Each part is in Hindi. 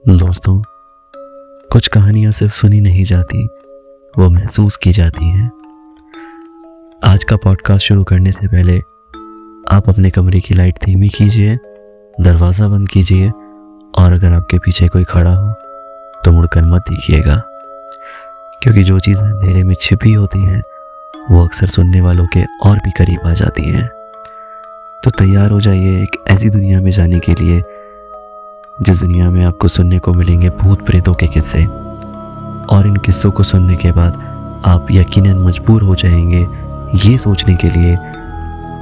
दोस्तों, कुछ कहानियाँ सिर्फ सुनी नहीं जाती, वो महसूस की जाती हैं। आज का पॉडकास्ट शुरू करने से पहले आप अपने कमरे की लाइट धीमी कीजिए, दरवाज़ा बंद कीजिए और अगर आपके पीछे कोई खड़ा हो तो मुड़कर मत देखिएगा, क्योंकि जो चीज़ें अंधेरे में छिपी होती हैं वो अक्सर सुनने वालों के और भी करीब आ जाती हैं। तो तैयार हो जाइए एक ऐसी दुनिया में जाने के लिए जिस दुनिया में आपको सुनने को मिलेंगे भूत प्रेतों के किस्से, और इन किस्सों को सुनने के बाद आप यकीनन मजबूर हो जाएंगे ये सोचने के लिए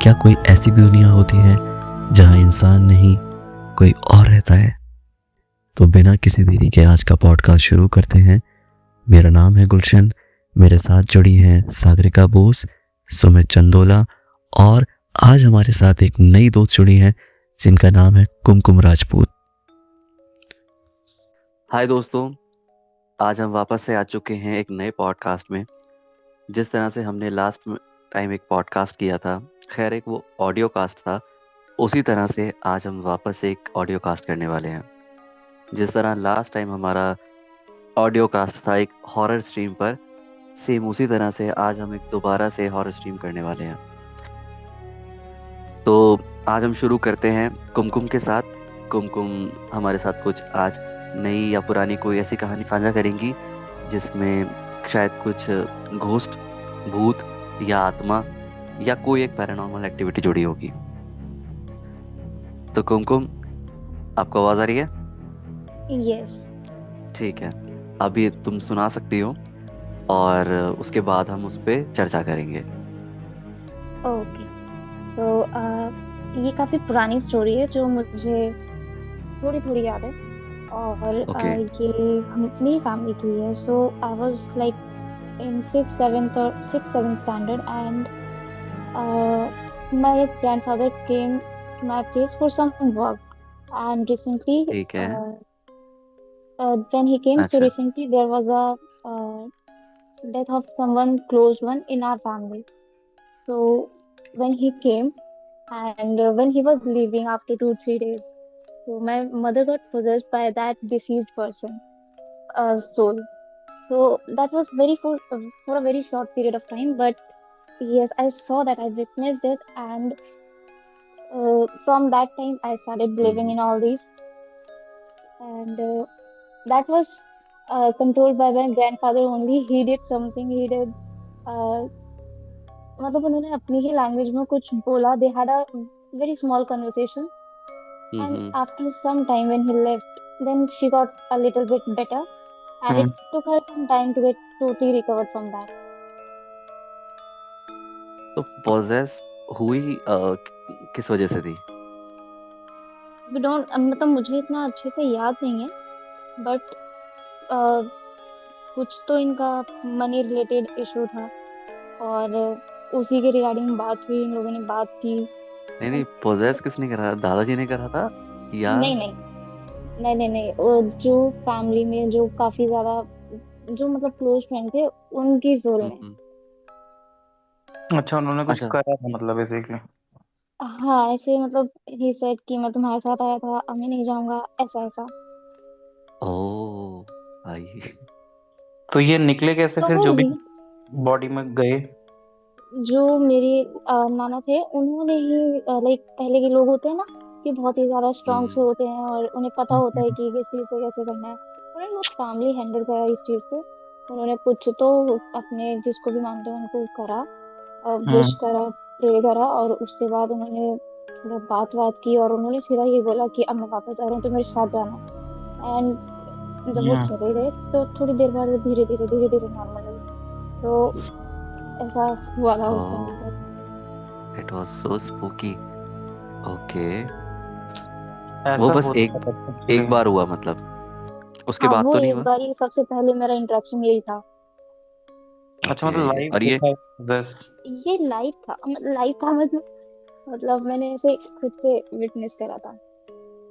क्या कोई ऐसी भी दुनिया होती है जहां इंसान नहीं कोई और रहता है। तो बिना किसी देरी के आज का पॉडकास्ट शुरू करते हैं। मेरा नाम है गुलशन, मेरे साथ जुड़ी हैं सागरिका बोस, सुमित चंदोला और आज हमारे साथ एक नई दोस्त जुड़ी हैं जिनका नाम है कुमकुम राजपूत। हाय दोस्तों, आज हम वापस से आ चुके हैं एक नए पॉडकास्ट में। जिस तरह से हमने लास्ट टाइम एक पॉडकास्ट किया था, खैर एक वो ऑडियो कास्ट था, उसी तरह से आज हम वापस एक ऑडियो कास्ट करने वाले हैं। जिस तरह लास्ट टाइम हमारा ऑडियो कास्ट था एक हॉरर स्ट्रीम पर, सेम उसी तरह से आज हम एक दोबारा से हॉरर स्ट्रीम करने वाले हैं। तो आज हम शुरू करते हैं कुमकुम के साथ। कुमकुम हमारे साथ कुछ आज नई या पुरानी कोई ऐसी कहानी साझा करेंगी जिसमें शायद कुछ घोस्ट, भूत या आत्मा या कोई एक पैरानॉर्मल एक्टिविटी जुड़ी होगी। तो कुमकुम, आपको आवाज आ रही है? यस। ठीक है, अभी तुम सुना सकती हो और उसके बाद हम उस पर चर्चा करेंगे। ओके, तो ये काफ़ी पुरानी स्टोरी है जो मुझे थोड़ी थोड़ी याद है और ओके। ये हम अपनी फैमिली की है। So I was like in six seven standard and my grandfather came to my place for some work and recently ठीक है। when he came, so अच्छा। recently there was a death of someone close one in our family. So when he came and when he was leaving after 2 3 days, so my mother got possessed by that deceased person soul. So that was for a very short period of time, but yes, I saw that, I witnessed it, and from that time I started believing in all these, and that was controlled by my grandfather only. He did something, he did uh, मतलब उन्होंने अपनी ही लैंग्वेज में कुछ बोला. They had a very small conversation, and hmm. after some time when he left, then she got a little bit better, and it took her some time to get totally recovered from that. तो पॉजेस हुई किस वजह से थी? We don't मतलब मुझे इतना अच्छे से याद नहीं है, बट कुछ तो इनका मनी रिलेटेड इशू था और उसी के रिगार्डिंग बात हुई, इन लोगों ने बात की. नहीं नहीं, पोजेस किसने करा? दादाजी ने करा था या? नहीं नहीं नहीं नहीं नहीं, वो जो फैमिली में जो काफी ज्यादा जो मतलब क्लोज फ्रेंड थे, उनकी सोल ने. हम्म। अच्छा, उन्होंने कुछ अच्छा। करा था मतलब बेसिकली। हाँ, ऐसे मतलब ही सेड कि मैं तुम्हारे साथ आया था, अब मैं नहीं जाऊंगा, ऐसा ऐसा. ओ भाई। तो ये निकले कैसे तो फिर वो जो भी बॉडी में गए? जो मेरे नाना थे, उन्होंने ही लाइक पहले के लोग होते हैं ना कि बहुत ही ज्यादा स्ट्रांग से हम्म। होते हैं और उन्हें पता होता है कि किस चीज को कैसे करना है. उन्होंने बहुत कामली हैंडल करा इस चीज को. उन्होंने कुछ तो अपने जिसको भी मानते हैं उनको करा, विश हम्म। करा, प्रे करा, और उसके बाद उन्होंने थोड़ा बात की और उन्होंने सीधा ये बोला कि अब मैं वापस जा रहा हूँ, तो मेरे साथ जाना. एंड जब वो हम्म। चले गए तो थोड़ी देर बाद वो धीरे धीरे नॉर्मल हुई. तो ऐसा हुआ था उस टाइम ओह, पर. It was so spooky. Okay. वो ऐसा बस होता एक है एक्चुअली एक में। बार हुआ मतलब, उसके हाँ, बाद वो तो नहीं एक हुआ? बार ही सबसे पहले मेरा इंटरेक्शन यही था. अच्छा, मतलब ओके। लाइव और ये? देखा बस। ये लाइव था मतलब मैंने ऐसे खुद से विटनेस करा था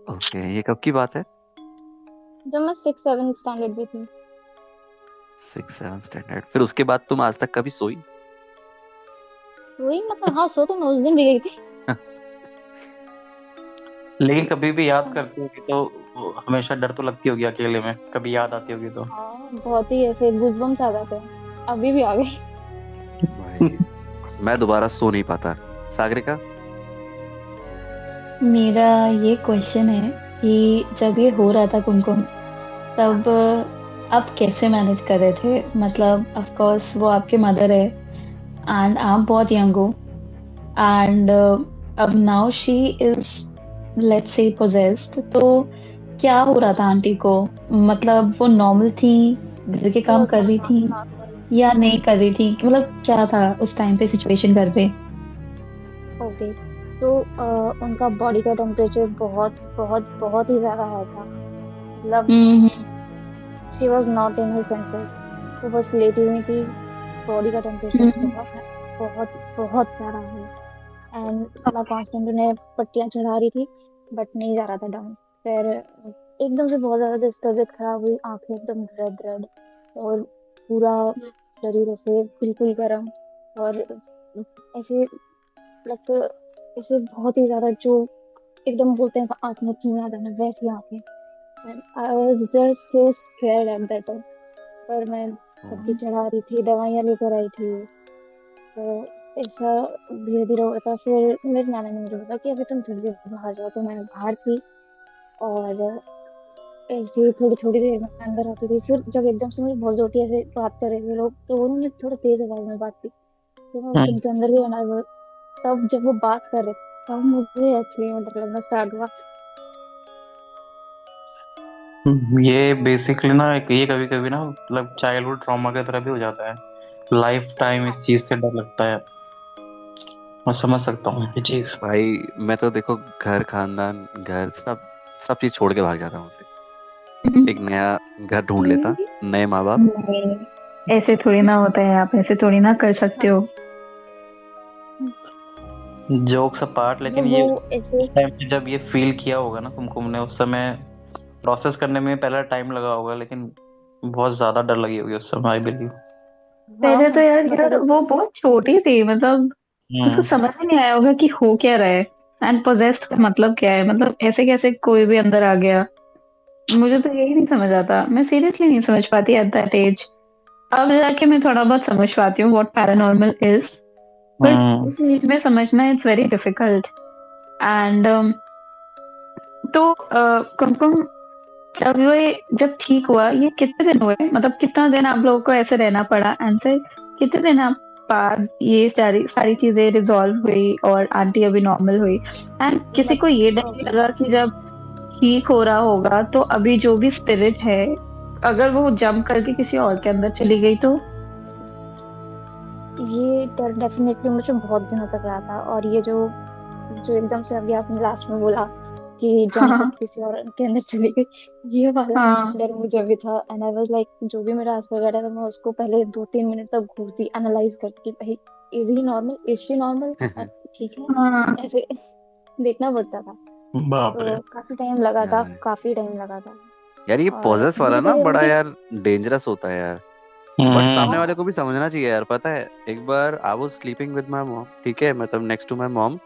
ओके, ये कब की बात है? जब मैं सिक्स सेवन स्टैंडर्ड में थी. 6 7 स्टैंडर्ड। फिर उसके बाद तुम आज तक कभी सोई? वही मतलब, हाँ, सो तो मैं उस दिन भी गई थी. लेकिन कभी भी याद करती होगी तो वो हमेशा डर तो लगती होगी अकेले में, कभी याद आती होगी तो। हाँ, बहुत ही ऐसे गूजबम्स आ जाते हैं। अभी भी आ गए। भाई मैं दोबारा सो नहीं पाता। सागरिका। मेरा ये क्वेश्चन है कि जब ये हो रहा था कुमकुम, तब आप कैसे मैनेज कर रहे थे? मतलब ऑफ कोर्स वो आपके मदर है एंड आप बहुत यंग हो, एंड अब now she is, let's say, possessed, तो क्या हो रहा था आंटी को? मतलब वो नॉर्मल थी, घर के काम थोड़ा कर सा, रही हाँ थी हाँ, sorry। या नहीं कर रही थी? मतलब क्या था उस टाइम पे सिचुएशन घर पे? ओके। तो उनका बॉडी का टेम्परेचर बहुत बहुत बहुत ही ज्यादा हाई था। मतलब hmm. She was not in her senses. वो बस लेटी हुई थी। बॉडी का टेम्परेचर हम्म। बहुत है, बहुत बहुत ज्यादा है। एंड मैं कांस्टेंट उन्हें पट्टियां चढ़ा रही थी, बट नहीं जा रहा था डाउन। फिर एकदम से बहुत ज्यादा जैसे तबीयत खराब हुई, आंखें एकदम रेड रेड, और पूरा शरीर ऐसे बिल्कुल गर्म, और ऐसे लगता, ऐसे बहुत ही ज्यादा जो एकदम बोलते हैं आंख में कीड़ा दाना, वैसी आंखें। And I was just so scared at that time. पर मैं पट्टी चढ़ा रही थी, दवाइयाँ लेकर आई थी। तो ऐसा धीरे धीरे होता, फिर मेरी नाना ने मुझे बोला कि अभी तुम थोड़ी देर बाहर जाओ। तो मैं बाहर थी, और ऐसे ही थोड़ी थोड़ी देर में अंदर आती थी। फिर जब एकदम से मुझे बहुत जोर की ऐसे बात कर रहे थे लोग, तो उन्होंने थोड़ा तेज आवाज में बात की। तो मैं हम्म। उनके अंदर ही आना, तब जब वो बात कर रहे तब मुझे असली में डर लगना स्टार्ट हुआ। ये बेसिकली ना ये कभी कभी ना मतलब चाइल्डहुड ट्रॉमा की तरह भी हो जाता है। लाइफ टाइम इस चीज से डर लगता है। मैं समझ सकता हूँ ये चीज। भाई मैं तो देखो घर खानदान घर सब सब चीज छोड़ के भाग जाता हूँ उसे। एक नया घर ढूंढ लेता, नए माँ बाप। नहीं, ऐसे थोड़ी ना होता है, आप ऐसे थोड़ी ना कर सकते हाँ, हो। जोक्स अपार्ट, लेकिन मतलब ये वो उस ऐसे, टाइम पे जब ये फील किया होगा ना कुमकुम ने, उस समय प्रोसेस करने में पहला टाइम लगा होगा, लेकिन बहुत ज्यादा डर लगी होगी उस समय, आई बिलीव। हाँ पहले तो हाँ, यार मतलब यार उस, वो बहुत छोटी थी, मतलब उसको हम्म। समझ ही नहीं आया होगा कि हो क्या रहा है, एंड पोजेस्ड का मतलब क्या है, मतलब ऐसे कैसे कोई भी अंदर आ गया। मुझे तो यही नहीं समझ आता, मैं सीरियसली नहीं समझ पाती एट दैट एज। अब जाके मैं थोड़ा बहुत समझ पाती हूँ व्हाट पैरानॉर्मल इज, बट हम्म। उस एज में समझना इट्स वेरी डिफिकल्ट। एंड तो कुमकुम, जब ठीक हुआ, ये कितने दिन हुए? मतलब कितना दिन आप लोगों को ऐसे रहना पड़ा, एंड फिर कितने दिन आप बाद ये सारी सारी चीजें रिजॉल्व हुई और आंटी अभी नॉर्मल हुई? एंड किसी मत को ये डर नहीं ओके। लगा कि जब ठीक हो रहा होगा तो अभी जो भी स्पिरिट है, अगर वो जंप करके किसी और के अंदर चली गई तो? ये डर डेफिनेटली मुझे बहुत दिनों तक रहा था। और ये जो जो एकदम से अभी आपने लास्ट में बोला कि जंप हाँ। करके किसी और के अंदर चली गई, ये वाला हाँ। डर मुझे भी था। एंड आई वाज लाइक, जो भी मेरे आसपास बैठा था मैं उसको पहले 2-3 मिनट तक घूरती, एनालाइज करती कि भाई, is he normal, is she normal, ठीक है, हाँ। ऐसे देखना पड़ता था। बाप रे। तो काफी टाइम लगा था, यार काफी टाइम लगा था। यार ये और पॉजेस वाला धीरे ना धीरे बड़ा मुझे, यार डेंजरस होता है यार। बट सामने हम्म। वाले हाँ को भी समझना चाहिए यार, पता है एक बार I was sleeping with my mom, ठीक है, मतलब नेक्स्ट टू माय मॉम।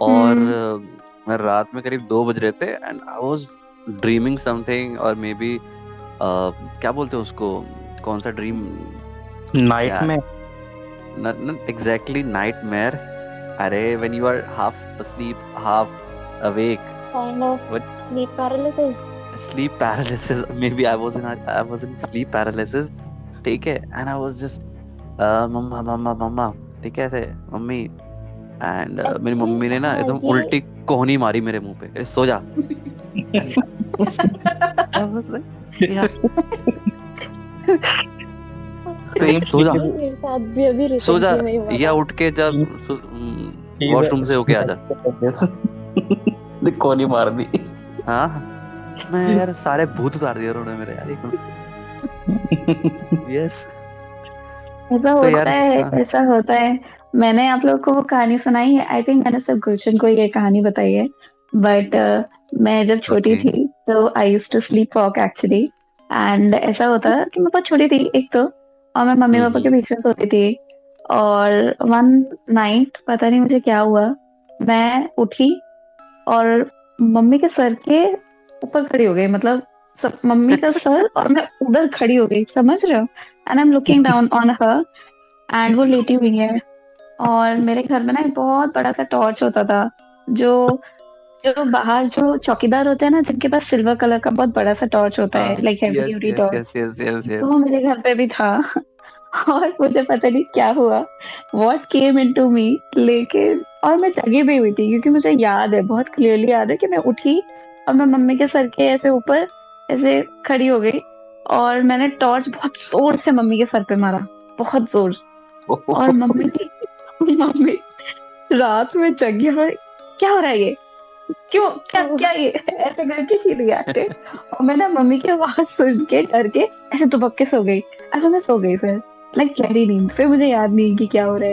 और हम्म। मैं रात में करीब 2 बज रहे थे and I was dreaming something, और मे बी क्या बोलते हैं उसको, कौन सा ड्रीम, नाइट क्या, में। Not exactly nightmare. अरे when you are half asleep half awake, kind of sleep paralysis. sleep paralysis, maybe I was in sleep paralysis, ठीक है, and I was just मम्मा मम्मा मम्मा, ठीक है थे मम्मी। एंड मेरी एक्चुअली मम्मी ने ना हाँ, एकदम ये उल्टी कोहनी मारी मेरे मुंह पे, सो जा। एंड आई वाज लाइक यार सेम सो जा, एक्चुअली मेरे साथ भी अभी सो जा, रिसेंटली में ही हुआ या था। उठ के जब वॉशरूम से होके आ जा। कौन ही मार दी। हाँ मैं यार सारे भूत उतार दिए उन्होंने मेरे यार, एक यस। ऐसा तो होता यार है, ऐसा होता है। मैंने आप लोगों को वो कहानी सुनाई है, आई थिंक मैंने सब गुलशन को ये कहानी बताई है, बट मैं जब छोटी ओके। थी तो I use to sleep walk actually. And ऐसा होता कि मैं बहुत छोटी थी एक तो, और मैं मम्मी पापा के हम्म। बीच में सोती थी। और वन नाइट पता नहीं मुझे क्या हुआ, मैं उठी और मम्मी के सर के ऊपर खड़ी हो गई, मतलब मम्मी का सर और मैं उधर खड़ी हो गई, समझ रहे हो? And I am looking down on her, and वो लेटी हुई है। और मेरे घर में ना एक बहुत बड़ा सा टॉर्च होता था, जो जो बाहर जो चौकीदार होते हैं ना, जिनके पास सिल्वर कलर का बहुत बड़ा सा टॉर्च होता है, हाँ, like heavy yes duty yes torch, yes yes yes तो यस। वो मेरे घर पे भी था। और मुझे पता नहीं क्या हुआ, व्हाट केम इनटू मी, लेकिन और मैं जगी भी हुई थी, क्योंकि मुझे याद है, बहुत क्लियरली याद है कि मैं उठी और मैं मम्मी के सर के ऐसे ऊपर ऐसे खड़ी हो गई, और मैंने टॉर्च बहुत जोर से मम्मी के सर पे मारा, बहुत जोर। और मम्मी रात में जगी और क्या हो रहा है ये, क्यों, क्या क्या ये, ऐसे करके शी रिएक्टेड। और मैं ना मम्मी की आवाज सुन के डर के ऐसे दुबक के सो गई। ऐसे मैं सो गई फिर, लाइक गहरी नींद। फिर मुझे याद नहीं कि क्या हो रहा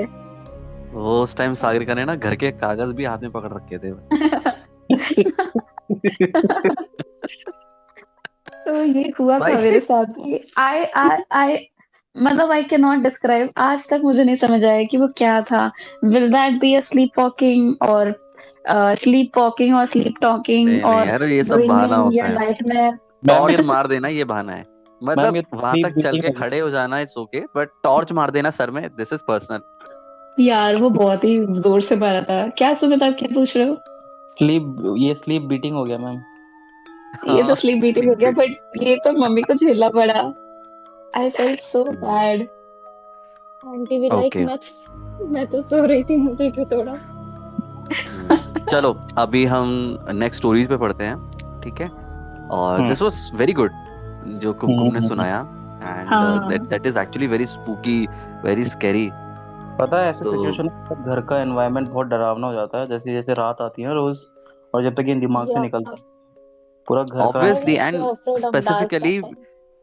वो उस टाइम सागरिका ने ना घर के कागज भी हाथ में पकड़ रखे थे। है। तो ये हुआ भाई था मेरे साथ कि आई मतलब आई कैन नॉट डिस्क्राइब, आज तक मुझे नहीं समझ आया कि वो क्या था। Will that be a slip walking और स्लीप टॉकिंग नहीं नहीं और यार, ये सब बहाना ड्रीमिंग या होता है। नाइटमेयर? मैम टॉर्च ये मार देना ये बहाना है। मैम मतलब ये वहां स्लीप तक चल बीटिंग के हो गई। खड़े हो जाना इट्स ओके, बट टॉर्च मार देना सर में, दिस इज पर्सनल। यार वो बहुत ही जोर से मारा था। क्या सुमित, आप क्या पूछ रहे हो? स्लीप बीटिंग हो गया मैम। ये तो हाँ, स्लीप बीटिंग हो स्लीप गया, बीटिंग। बट ये तो मम्मी को झेलना पड़ा। I felt so bad. Aunty भी लाइक ओके। मैं तो सो रही थी, मुझे क्यों तोड़ा? चलो अभी हम नेक्स्ट स्टोरीज पे पढ़ते हैं, ठीक है। और हम्म दिस वाज वेरी गुड जो कुमकुम ने हम्म। सुनाया, एंड दैट हाँ that is actually very spooky, very scary. पता है ऐसे तो सिचुएशन में घर का एनवायरनमेंट बहुत डरावना हो जाता है, जैसे जैसे रात आती है रोज, और जब तक ये दिमाग से या निकलता है पूरा घर का। I obviously was and so afraid of dark that specifically time.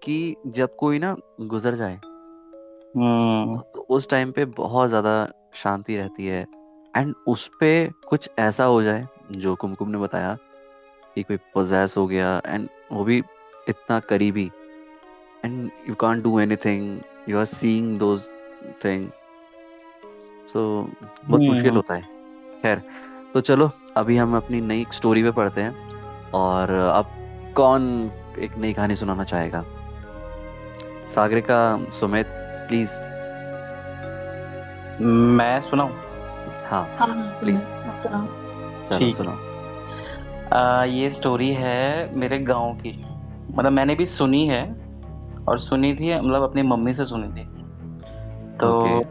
कि जब कोई ना गुजर जाए हम्म तो उस टाइम पे बहुत ज़्यादा शांति रहती है। एंड उस पे कुछ ऐसा हो जाए जो कुमकुम ने बताया कि कोई पोजेस हो गया, एंड वो भी इतना करीबी, and you can't do anything, you are seeing those thing. So बहुत मुश्किल हम्म। होता है। खैर, तो चलो अभी हम अपनी नई स्टोरी पे पढ़ते हैं। और अब कौन एक नई कहानी सुनाना चाहेगा? सागरिका, सुमित, प्लीज। मैं सुनाऊं? हाँ, हाँ हाँ, प्लीज, सुमित आप सुनाओ। चलो ठीक सुनो। है। ये स्टोरी है मेरे गांव की, मतलब मैंने भी सुनी है, और सुनी थी मतलब अपनी मम्मी से सुनी थी। तो ओके।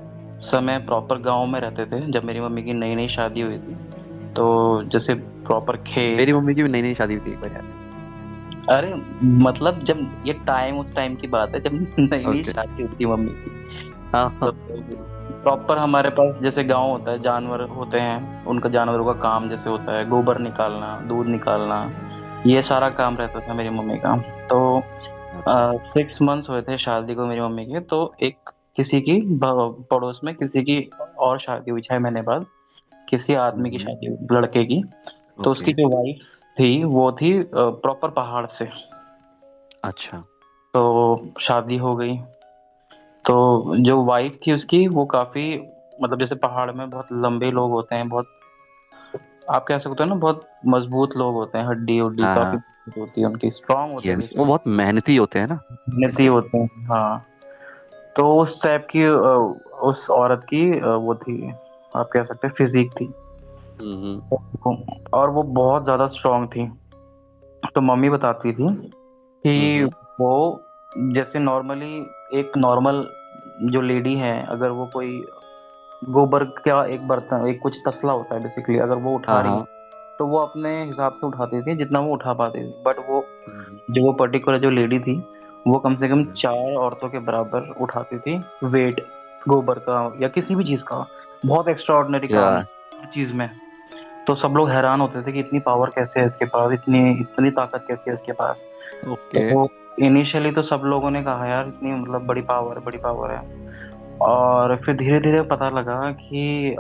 समय प्रॉपर गांव में रहते थे जब मेरी मम्मी की नई नई शादी हुई थी। तो जैसे प्रॉपर मेरी खेत। मम्मी की भी नई नई शादी हुई थी एक बार यार। अरे मतलब जब ये टाइम उस टाइम की बात है जब नई नई ओके। शादी हुई थी मम्मी की। हाँ तो हाँ। प्रॉपर हमारे पास जैसे गांव होता है, जानवर होते हैं, उनका जानवरों का काम जैसे होता है गोबर निकालना, दूध निकालना, ये सारा काम रहता था मेरी मम्मी का। तो ओके। 6 मंथ्स हुए थे शादी को मेरी मम्मी के, तो एक किसी की पड़ोस में किसी की और शादी हुई 6 महीने बाद, किसी आदमी की शादी हुई लड़के की। तो ओके। उसकी जो वाइफ थी वो थी प्रॉपर पहाड़ से। अच्छा। तो शादी हो गई। तो जो वाइफ थी उसकी वो काफी, मतलब जैसे पहाड़ में बहुत लंबे लोग होते हैं, बहुत आप कह सकते हो ना, बहुत मजबूत लोग होते हैं, हड्डी उड्डी हाँ काफी हाँ। मजबूत होती है उनकी, स्ट्रांग होते हैं यस, वो बेसिकली, बहुत मेहनती होते हैं ना मेहनती इसलिए। होते हैं हाँ। तो उस टाइप की उस औरत की वो थी, आप कह सकते हैं फिजिक थी। हम्म। और वो बहुत ज्यादा स्ट्रांग थी। तो मम्मी बताती थी कि हम्म। वो जैसे नॉर्मली एक नॉर्मल जो लेडी है, अगर वो कोई गोबर का एक बर्तन, एक कुछ तसला होता है बेसिकली, अगर वो उठा हाँ रही है हाँ। तो वो अपने हिसाब से उठाती थी जितना वो उठा पाती थी। बट हम्म। वो पर्टिकुलर जो लेडी थी वो कम से कम हम्म। 4 औरतों के बराबर उठाती थी वेट, गोबर का या किसी भी चीज का। बहुत एक्स्ट्रा ऑर्डिनरी काम क्या? हर चीज में। तो सब लोग हैरान होते थे कि इतनी पावर कैसे है इसके पास, इतनी इतनी ताकत कैसे है इसके पास। ओके। तो इनिशियली तो सब लोगों ने कहा यार इतनी मतलब बड़ी पावर है। और फिर धीरे धीरे पता लगा कि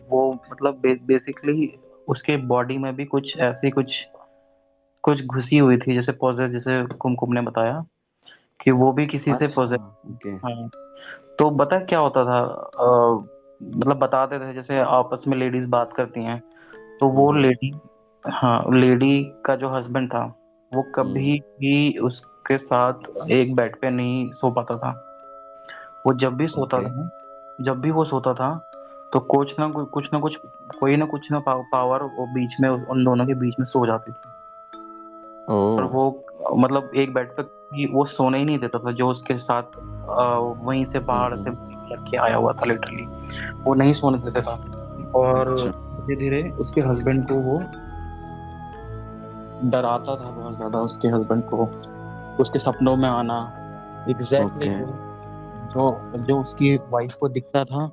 वो मतलब बेसिकली उसके बॉडी में भी कुछ ऐसी कुछ कुछ घुसी हुई थी, जैसे पॉजेस, जैसे कुमकुम ने बताया कि वो भी किसी से अच्छा। पॉजेस। ओके। हाँ। तो बता क्या होता था, मतलब बताते थे जैसे आपस में लेडीज बात करती हैं, तो वो हम्म। लेडी हाँ, लेडी का जो हस्बैंड था वो कभी भी उसके साथ एक बेड पे नहीं सो पाता था। वो जब भी सोता ओके। था, जब भी वो सोता था, तो कुछ ना कुछ, कोई ना कुछ ना पावर वो बीच में उन दोनों के बीच में सो जाती थी। और ओ। वो मतलब एक बेड पे भी वो सोने ही नहीं देता था, जो उसके साथ वहीं से बाहर से लड़के आया हुआ था लिटरली, वो नहीं सोने देता था। और अच्छा। धीरे धीरे उसके हस्बैंड को वो डराता था बहुत ज्यादा, उसके हस्बैंड को उसके सपनों में आना, एग्जैक्टली ओके। जो जो उसकी वाइफ को दिखता था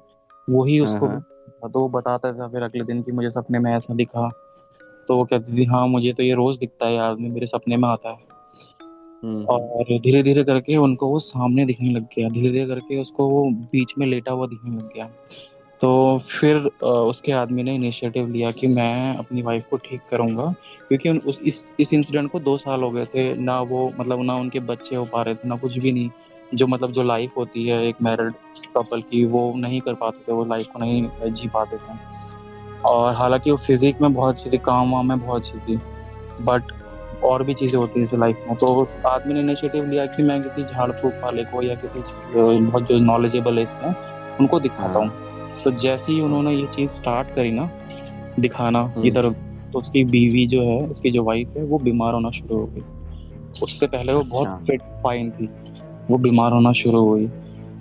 वही हाँ उसको भी हाँ। दिखता था। तो वो बताता था फिर अगले दिन कि मुझे सपने में ऐसा दिखा। तो वो कहती थी हाँ मुझे तो ये रोज दिखता है, ये आदमी मेरे सपने में आता है। हम्म। और धीरे धीरे करके उनको वो सामने दिखने लग गया, धीरे धीरे करके उसको वो बीच में लेटा हुआ दिखने लग गया। तो फिर उसके आदमी ने इनिशिएटिव लिया कि मैं अपनी वाइफ को ठीक करूंगा, क्योंकि इस इंसिडेंट को 2 साल हो गए थे ना, वो मतलब ना उनके बच्चे हो पा रहे थे ना कुछ भी नहीं। जो मतलब जो लाइफ होती है एक मैरिड कपल की, वो नहीं कर पाते थे, वो लाइफ को नहीं जी पाते थे। और हालांकि वो फिजिक में बहुत अच्छी थी, काम वाम में बहुत अच्छी थी, बट और भी चीज़ें होती हैं इस लाइफ में। तो उस आदमी ने इनिशिएटिव लिया कि मैं किसी झाड़ फूक वाले को या किसी बहुत जो नॉलेजेबल है इसमें, उनको दिखाता हूँ। हाँ। तो जैसे ही उन्होंने ये चीज़ स्टार्ट करी ना, दिखाना इधर, हम्म। तो उसकी बीवी जो है, उसकी जो वाइफ है, वो बीमार होना शुरू हो गई। उससे पहले वो बहुत अच्छा। फिट फाइन थी, वो बीमार होना शुरू हुई।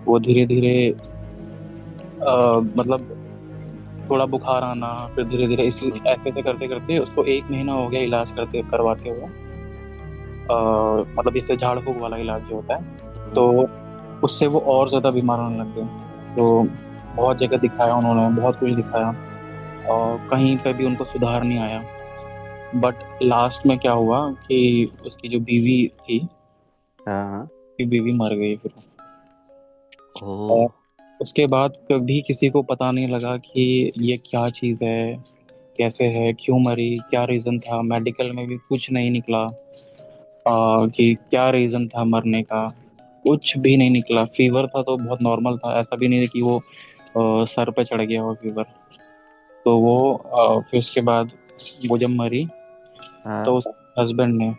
वो धीरे धीरे मतलब थोड़ा बुखार आना, फिर धीरे धीरे इसी ऐसे ऐसे करते करते उसको 1 महीना हो गया इलाज करते करवाते हुए। मतलब इससे झाड़ फूक वाला इलाज जो होता है, तो हम्म। उससे वो और ज़्यादा बीमार होने लग गए। तो बहुत जगह दिखाया उन्होंने, बहुत कुछ दिखाया, और कहीं पे भी उनको सुधार नहीं आया। बट लास्ट में क्या हुआ कि उसकी जो बीवी थी, हाँ हाँ। उसकी बीवी मर गई फिर। और ओ। उसके बाद कभी किसी को पता नहीं लगा कि ये क्या चीज़ है, कैसे है, क्यों मरी, क्या रीज़न था। मेडिकल में भी कुछ नहीं निकला कि क्या रीज़न था मरने का, कुछ भी नहीं निकला। फीवर था तो बहुत नॉर्मल था, ऐसा भी नहीं कि वो सर पे चढ़ गया हो फीवर। तो वो फिर उसके बाद वो जब मरी, तो हाँ। उस हस्बैंड ने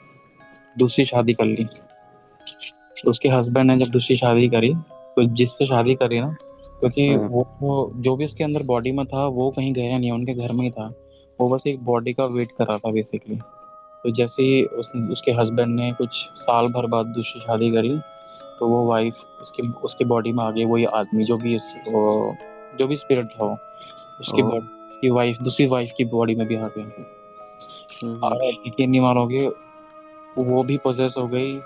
दूसरी शादी कर ली। तो उसके हस्बैंड ने जब दूसरी शादी करी, तो जिससे शादी करी ना, क्योंकि हाँ। वो जो भी उसके अंदर बॉडी में था वो कहीं गया नहीं, उनके घर में ही था। वो बस एक बॉडी का वेट कर रहा था बेसिकली। तो जैसे ही उसके हस्बैंड ने कुछ साल भर बाद दूसरी शादी करी, तो वो वाइफ उसकी उसकी बॉडी में आ गई, वही आदमी जो भी स्पिरिट था वो ओ। उसकी बॉडी की वाइफ, दूसरी वाइफ की बॉडी में भी आ गया। हम्म। और यकीन नहीं मानोगे, वो भी पोजेस हो गई,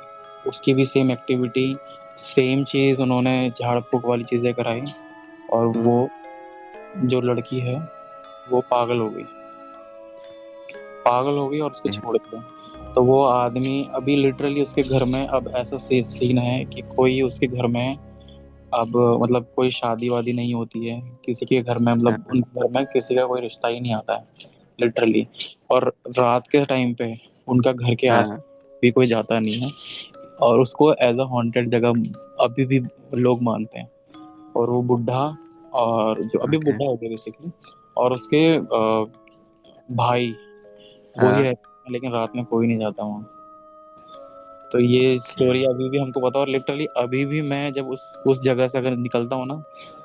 उसकी भी सेम एक्टिविटी, सेम चीज उन्होंने झाड़ फूक वाली चीजें कराई, और वो हम्म। जो लड़की है वो पागल हो गई, पागल हो गई और उसको ए, छोड़ दिया। तो वो आदमी अभी लिटरली उसके घर में अब ऐसा सीन है कि कोई उसके घर में अब मतलब कोई शादी वादी नहीं होती है किसी के घर में, मतलब हाँ उन घर में किसी का कोई रिश्ता ही नहीं आता है लिटरली। और रात के टाइम पे उनका घर के आस हाँ। भी कोई जाता नहीं है, और उसको एज अ हॉन्टेड जगह अभी भी लोग मानते हैं। और वो बुढ़ा, और जो अभी ओके। बुढ़ा हो गया बेसिकली, और उसके भाई, वो ही हाँ। रहते हैं, लेकिन रात में कोई नहीं जाता वहाँ। तो ये अच्छा। स्टोरी अभी भी हमको पता, और लिटरली अभी भी मैं जब उस जगह से अगर निकलता हूँ ना,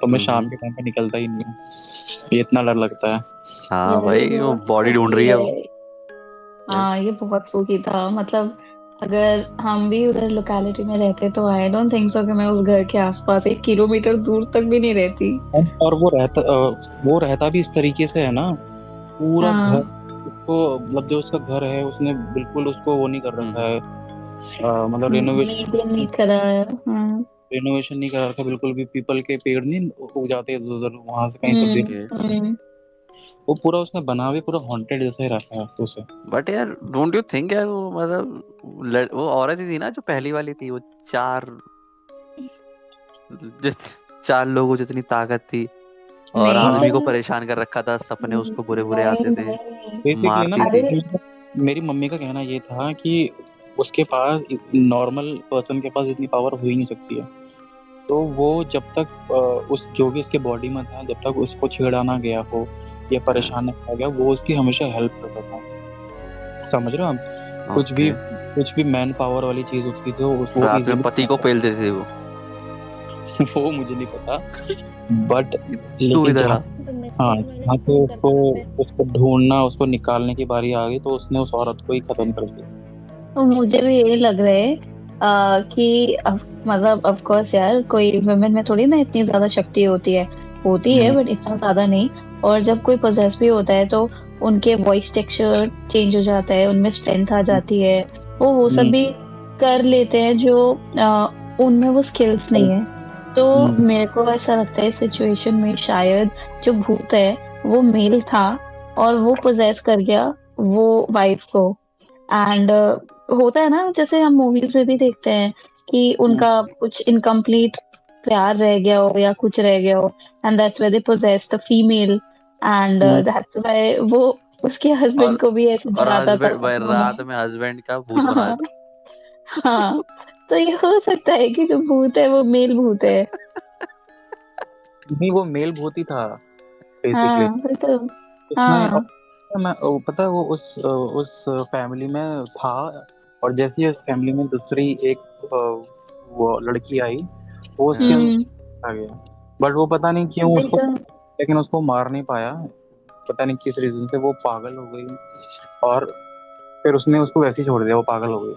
तो मैं शाम हम्म। के टाइम पे निकलता ही नहीं हूँ, ये इतना डर लगता है। हाँ यार ये भाई, वो बहुत बॉडी ढूंढ स्पूकी रही है है। वो। यस। हाँ ये बहुत स्पूकी था। मतलब अगर हम भी उधर लोकेलिटी में रहते तो आई डोंट थिंक सो कि मैं उस घर के आसपास 1 किलोमीटर दूर तक भी नहीं रहती। और वो रहता भी इस तरीके से है ना, पूरा घर हाँ उसको, मतलब जो उसका घर है उसने बिल्कुल उसको वो नहीं कर रखा है, मतलब मेंटेन नहीं करा है। हाँ रेनोवेशन नहीं करा रखा बिल्कुल भी। पीपल के पेड़ नहीं उग जाते इधर उधर, वहां से कहीं सब भी, ओके। वो पूरा उसने बना भी पूरा हॉन्टेड जैसा ही रखा है उसे। बट यार, डोंट यू थिंक यार, वो मतलब वो औरत ही थी ना जो पहली वाली थी, वो चार जित चार लोगों जितनी ताकत थी, और नहीं आदमी तो को परेशान कर रखा था, सपने उसको बुरे बुरे नहीं आते थे, नहीं। बेसिकली ना, मारती अरे थी। मेरी मम्मी का कहना ये था कि उसके पास, नॉर्मल पर्सन के पास इतनी पावर हो ही नहीं सकती है। तो वो जब तक उस जो भी उसके बॉडी में था, जब तक उसको छेड़ा ना गया हो या हाँ। परेशान ना किया गया, वो उसकी हमेशा हेल्प करता था। समझ रहे हो आप? कुछ भी मैन पावर वाली चीज उसकी थी, वो रात में इजीली पति को पेल देते थे वो। वो मुझे नहीं पता, बट तू लेकिन इधर जहाँ आ। हाँ जहाँ से उसको ढूंढना, उसको निकालने की बारी आ गई, तो उसने उस औरत को ही खत्म कर दिया। तो मुझे भी यही लग रहा है कि मतलब ऑफ कोर्स यार, कोई वुमेन में थोड़ी ना इतनी ज्यादा शक्ति होती है हम्म, बट इतना ज्यादा नहीं। और जब कोई पोजेस भी होता है तो उनके वॉइस टेक्सचर चेंज हो जाता है, उनमें स्ट्रेंथ आ जाती है, वो सब हम्म, भी कर लेते हैं जो उनमें वो स्किल्स नहीं है। तो हम्म, मेरे को ऐसा लगता है इस सिचुएशन में शायद जो भूत है वो मेल था और वो पोजेस कर गया वो वाइफ को। एंड होता है ना, जैसे हम मूवीज में भी देखते हैं कि हम्म, उनका कुछ इनकम्प्लीट प्यार रह गया हो या कुछ रह गया हो, and that's why they possess the female, and hmm. That's why वो उसके हस्बैंड और को भी ऐसे और डराता था हस्बैंड भाई सपनों में। रात में हस्बैंड का भूत बना हाँ, देता। हाँ। तो ये हो सकता है कि जो भूत है वो मेल भूत है। नहीं, वो मेल भूत ही था बेसिकली। हाँ वो तो। उसमें हाँ। पता है वो उस फैमिली में था, और जैसे ही उस फैमिली में दूसरी एक वो लड़की आई, वो उसके हाँ। हम्म। अंदर आ गया। बट वो पता नहीं क्यों वही उसको, तो। लेकिन उसको मार नहीं पाया, पता नहीं किस रीजन से वो पागल हो गई। और फिर उसने उसको वैसे ही छोड़ दिया, वो पागल हो गई।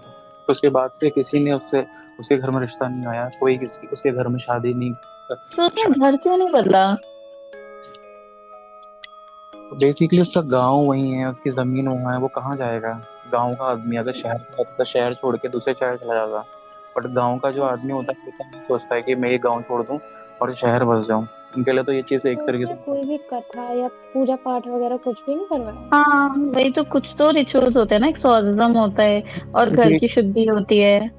तो उसके बाद से किसी ने उससे उसके घर में रिश्ता नहीं आया, कोई किसी उसके घर में शादी नहीं। तो उसने घर क्यों नहीं बदला? बेसिकली उसका गांव वही है, उसकी जमीन वहाँ है, वो कहाँ जाएगा? गांव का आदमी अगर शहर में होता तो शहर छोड़ के दूसरे शहर चला जाता। बट गांव का जो आदमी होता है वो तो नहीं सोचता है कि मैं ये गांव छोड़ दूं और शहर बस जाऊं। उनके लिए तो ये चीज एक तो तरीके उसने से। कोई भी कथा या पूजा पाठ वगैरह कुछ भी नहीं करवाया? हाँ, वही तो, कुछ तो रिचुअल्स होते हैं ना, एक्सोर्सिज्म होता है और घर की शुद्धि होती है।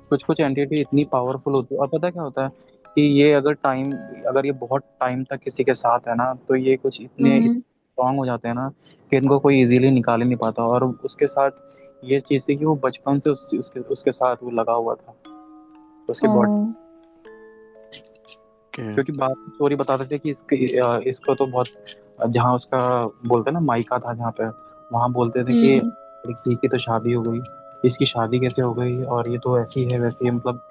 कुछ कुछ एंटिटी इतनी पावरफुल होती है, और पता क्या होता है कि ये अगर ये बहुत टाइम तक किसी के साथ है ना, तो ये कुछ इतने हम्म। स्ट्रांग हो जाते हैं ना कि इनको कोई इजीली निकाल ही नहीं पाता। और उसके साथ ये चीज़ थी कि वो बचपन से उसके साथ वो लगा हुआ था, उसके ओ। बॉडी। Okay. क्योंकि बाद में स्टोरी बताते थे कि इसको तो बहुत, जहाँ उसका बोलते हैं ना मायका था जहाँ पे, वहाँ बोलते थे कि हम्म। लड़की की तो शादी हो गई, इसकी शादी कैसे हो गई, और ये तो ऐसी है वैसी है, मतलब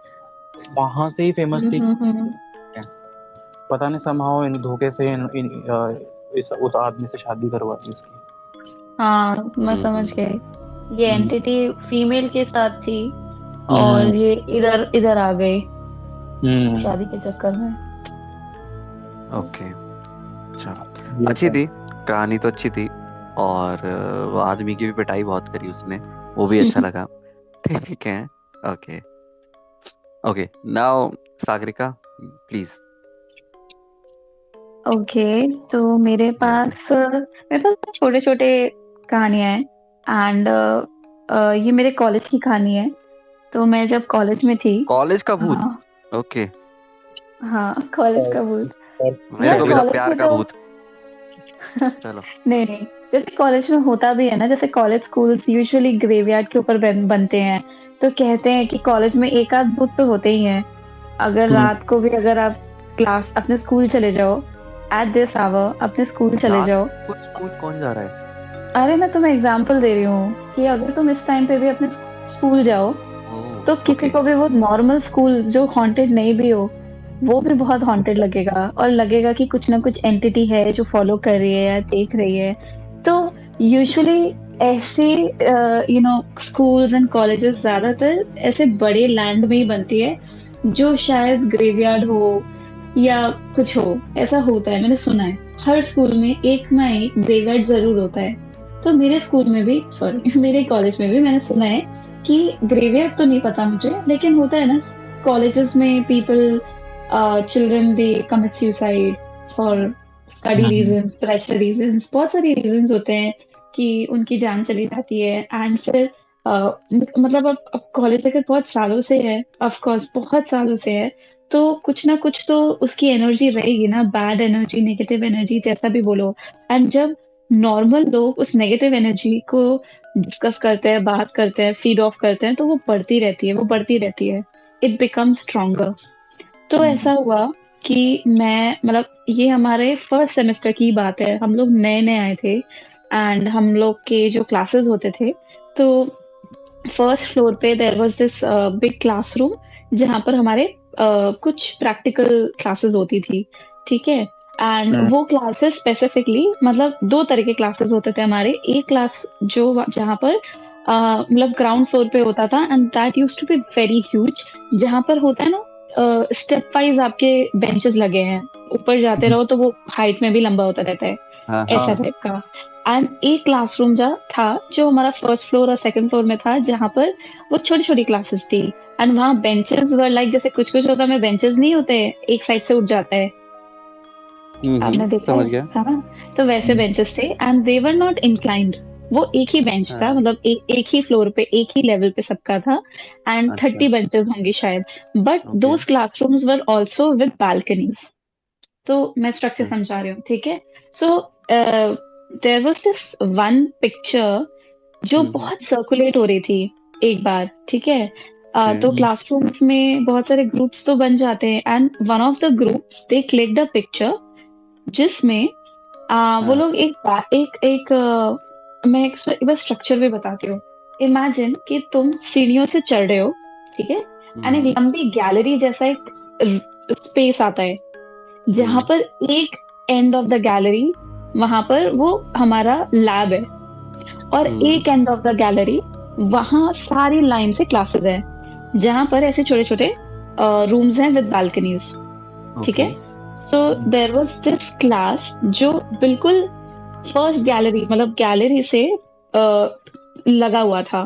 वहां से ही फेमस थी। हम्म। पता नहीं समहाउ इन धोखे से इस उस आदमी से शादी करवा दी उसकी। हाँ, मैं समझ हम्म। गई। ये हम्म, एंटिटी फीमेल के साथ थी और हम्म, ये इधर इधर आ गई हम्म, शादी के चक्कर में। ओके, चलो, ये अच्छी था। थी, कहानी तो अच्छी थी। और वो आदमी की भी पिटाई बहुत करी उसने, वो भी अच्छा लगा। ठीक है। Okay. Okay, now Sagarika, please. Okay, तो यस। मेरे पास छोटे छोटे कहानियां हैं, एंड ये मेरे कॉलेज की कहानी है। तो मैं जब कॉलेज में थी। कॉलेज का भूत। हाँ। ओके। हाँ, कॉलेज और, का भूत। और मेरे यार को भी था कॉलेज प्यार में का तो भूत। चलो। नहीं नहीं, जैसे कॉलेज में होता भी है ना, जैसे कॉलेज स्कूल्स यूजुअली ग्रेवयार्ड के ऊपर बनते हैं। तो कहते हैं कि कॉलेज में एक आध भूत तो होते ही हैं। अगर हम्म, रात को भी अगर आप क्लास अपने स्कूल चले जाओ, एट दिस आवर अपने स्कूल चले रात जाओ। को स्कूल कौन जा रहा है? अरे मैं तुम्हें एग्जांपल दे रही हूँ कि अगर तुम इस टाइम पे भी अपने स्कूल जाओ, तो ओह, किसी ओके। को भी वो नॉर्मल स्कूल जो हॉन्टेड नहीं भी हो, वो भी बहुत हॉन्टेड लगेगा और लगेगा कि कुछ ना कुछ एंटिटी है जो फॉलो कर रही है या देख रही है। तो यूजुअली ऐसे स्कूल्स एंड कॉलेजेस ज्यादातर ऐसे बड़े लैंड में ही बनती है, जो शायद ग्रेवयार्ड हो या कुछ हो। ऐसा होता है, मैंने सुना है हर स्कूल में एक ना एक ग्रेवयार्ड जरूर होता है। तो मेरे स्कूल में भी, सॉरी मेरे कॉलेज में भी मैंने सुना है कि ग्रेवयार्ड तो नहीं पता मुझे, लेकिन होता है ना कॉलेजेस में people, children they commit suicide for study hmm, reasons, pressure reasons, बहुत सारी रीजंस होते हैं कि उनकी जान चली जाती है। एंड फिर मतलब अब कॉलेज अगर बहुत सालों से है, ऑफ कोर्स बहुत सालों से है, तो कुछ ना कुछ तो उसकी एनर्जी रहेगी ना, बैड एनर्जी, नेगेटिव एनर्जी, जैसा भी बोलो। एंड जब नॉर्मल लोग उस नेगेटिव एनर्जी को डिस्कस करते हैं, बात करते हैं, फीड ऑफ करते हैं, तो वो बढ़ती रहती है, वो बढ़ती रहती है। It becomes stronger. तो हम्म, ऐसा हुआ कि मैं, मतलब ये हमारे फर्स्ट सेमेस्टर की बात है, हम लोग नए नए आए थे, एंड हम लोग के जो क्लासेस होते थे तो फर्स्ट फ्लोर पे there was this big classroom जहाँ पर हमारे कुछ प्रैक्टिकल क्लासेस होती थी, ठीक है। एंड वो क्लासेस स्पेसिफिकली मतलब दो तरह के क्लासेस होते थे हमारे। एक क्लास जो जहाँ पर मतलब ग्राउंड फ्लोर पे होता था and that used to be very huge, जहाँ पर होता है ना स्टेप वाइज आपके बेंचेस लगे हैं, ऊपर जाते रहो तो वो हाइट में भी लंबा होता रहता है, हाँ ऐसा हाँ टाइप का। एंड एक क्लासरूम था जो हमारा फर्स्ट फ्लोर और सेकंड फ्लोर में था, जहाँ पर वो छोटी छोटी क्लासेस थी। एंड वहाँ बेंचेस वर लाइक जैसे कुछ कुछ होता है बेंचेस नहीं होते, एक साइड से उठ जाता है, आपने देखा है? समझ गया। हाँ, तो वैसे बेंचेस थे and they were not inclined. वो एक ही बेंच था, हाँ मतलब एक ही फ्लोर पे एक ही लेवल पे सबका था। एंड अच्छा 30 बेंचेस होंगे शायद। But okay those classrooms were also with balconies. तो मैं स्ट्रक्चर हम्म, समझा रही हूँ, ठीक है। So there was this one picture जो हम्म, बहुत सर्कुलेट हो रही थी एक बार, ठीक है। ओके तो क्लासरूम्स में बहुत सारे ग्रुप्स तो बन जाते हैं and one of the groups they clicked a picture जिसमें वो हाँ लोग मैं एक बस स्ट्रक्चर भी बताती हूँ। इमेजिन कि तुम सीढ़ियों से चढ़ रहे हो, ठीक है। एंड एक हम्म लंबी गैलरी जैसा एक स्पेस आता है, जहां हम्म पर एक एंड ऑफ द गैलरी वहां पर वो हमारा लैब है, और हम्म, एक एंड ऑफ द गैलरी वहां सारी लाइन से क्लासेस है, जहां पर ऐसे छोटे छोटे रूम्स हैं विद बालकनीज, ठीक ओके है। So there was this class जो बिल्कुल फर्स्ट गैलरी मतलब गैलरी से लगा हुआ था,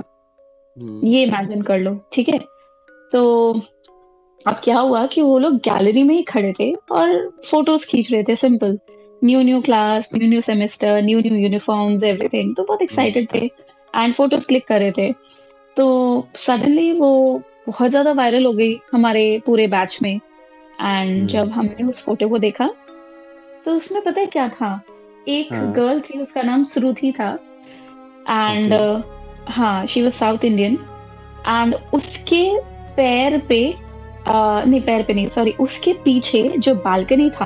हम्म ये इमेजिन कर लो, ठीक है। तो अब क्या हुआ कि वो लोग गैलरी में ही खड़े थे और फोटोज खींच रहे थे, simple. New new class, new new semester, new new uniforms, everything, तो बहुत हम्म एक्साइटेड थे एंड फोटोज क्लिक कर रहे थे। तो सडनली वो बहुत ज्यादा वायरल हो गई हमारे पूरे बैच में। एंड हम्म, जब हमने उस फोटो को देखा तो उसमें पता है क्या था, एक हाँ गर्ल थी, उसका नाम श्रुति था। एंड ओके हाँ, she was south Indian. And उसके पैर पे नहीं, पैर पे नहीं, सॉरी, उसके पीछे जो बालकनी था,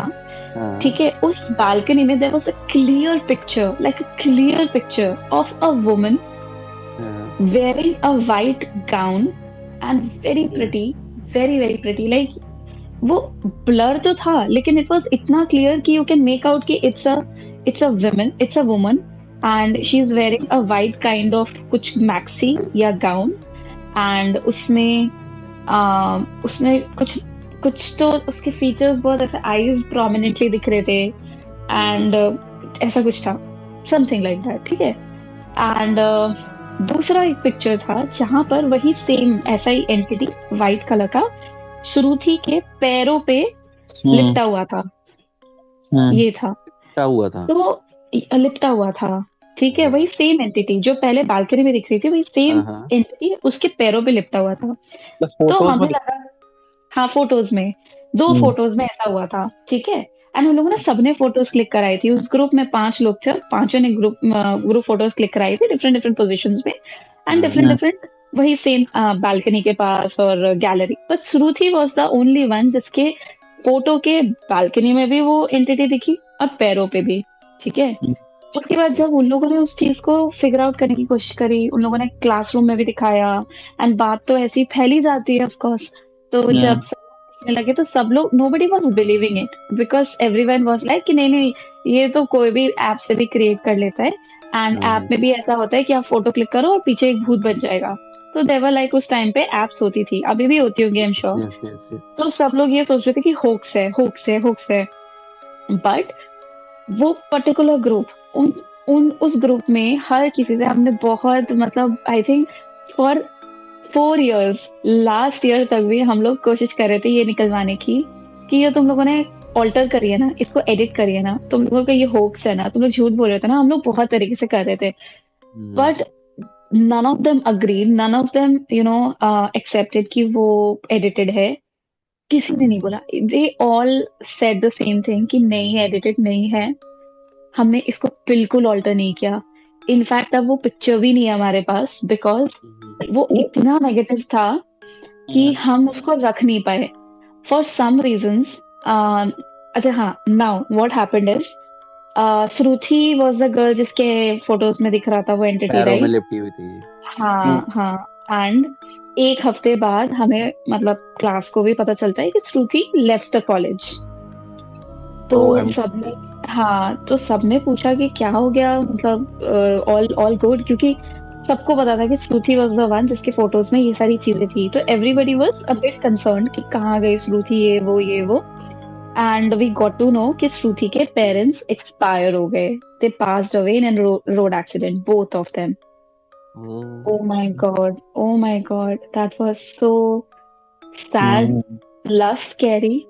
हाँ ठीक है, उस बालकनी में there was a clear picture, like a clear picture of a woman हाँ wearing a white gown and very okay pretty, very very pretty, like वो ब्लर तो था लेकिन इट वाज इतना क्लियर कि यू कैन मेक आउट कि it's a woman and she is wearing a white kind of कुछ मैक्सी या गाउन। एंड उसमें कुछ कुछ तो उसके फीचर्स बहुत ऐसे आईज प्रोमिनेंटली दिख रहे थे एंड ऐसा कुछ था, समथिंग लाइक दैट, ठीक है। एंड दूसरा एक पिक्चर था जहां पर वही सेम ऐसा ही एंटिटी वाइट कलर का श्रुति के पैरों पे लिपटा हुआ था, ये था। क्या हुआ था तो लिपटा हुआ था, ठीक है, हाँ वही सेम एंटिटी जो पहले बालकनी में दिख रही थी, वही सेम हाँ एंटिटी उसके पैरों पे लिपटा हुआ था। बस तो फोटोज में हमें लगा, हाँ, फोटोज में, दो फोटोज में ऐसा हुआ था, ठीक है। एंड हम लोगों ने सबने फोटोज क्लिक कराई थी, उस ग्रुप में 5 लोग थे, पांचों ने ग्रुप फोटोज क्लिक कराई थी डिफरेंट डिफरेंट पोजीशंस में एंड डिफरेंट डिफरेंट वही सेम बालकनी के पास और gallery. But Shruti was the only one जिसके फोटो के बालकनी में भी वो एंटिटी दिखी और पैरों पे भी, ठीक है। उसके बाद जब उन लोगों ने उस चीज को फिगर आउट करने की कोशिश करी, उन लोगों ने क्लासरूम में भी दिखाया एंड बात तो ऐसी फैली जाती है ऑफ कोर्स। तो जब सब देखने लगे तो सब लोग, nobody was believing it because everyone was like कि नहीं नहीं, ये तो कोई भी ऐप से भी क्रिएट कर लेता है एंड ऐप में भी ऐसा होता है कि आप फोटो क्लिक करो और पीछे एक भूत बन जाएगा। तो देवर लाइक उस टाइम पे एप्स होती थी, अभी भी होती होंगी I am sure. Yes yes yes तो सब लोग ये सोच रहे थे कि होक्स है, होक्स है, होक्स है। बट वो पर्टिकुलर ग्रुप, उन उन उस ग्रुप में हर किसी से हमने बहुत, मतलब I think for 4 years, last year तक भी हम लोग कोशिश कर रहे थे ये निकलवाने की कि ये तुम लोगों ने ऑल्टर करी है ना, इसको एडिट करिए ना, तुम लोगों का ये होक्स है ना, तुम लोग झूठ बोल रहे थे ना, हम लोग बहुत तरीके से कर रहे थे। But none of them agreed, none of them accepted कि वो edited है। किसी ने नहीं बोला, they all said the same thing कि नहीं, edited नहीं है, हमने इसको बिल्कुल ऑल्टर नहीं किया। इनफैक्ट अब वो पिक्चर भी नहीं है हमारे पास बिकॉज वो इतना नेगेटिव था कि हम उसको रख नहीं पाए फॉर सम रीजंस। अच्छा हाँ, now what happened is Shruti was the girl जिसके फोटोज में दिख रहा था वो एंटिटी, पैरों में राइट? लिपटी हुई थी हाँ हाँ। एंड एक हफ्ते बाद हमें मतलब क्लास को भी पता चलता है कि श्रुति लेफ्ट द कॉलेज। तो सबने हाँ, तो सबने पूछा कि क्या हो गया, मतलब ऑल ऑल गुड, क्योंकि सबको पता था कि श्रुति वाज द वन जिसके फोटोज में ये सारी चीजें थी। तो everybody was a bit concerned कि कहाँ गई श्रुति, ये वो। And we got to know कि श्रुति के पेरेंट्स एक्सपायर हो गए। They passed away in road accident, both of them. Oh Oh my God, that was so sad plus scary, कैरी,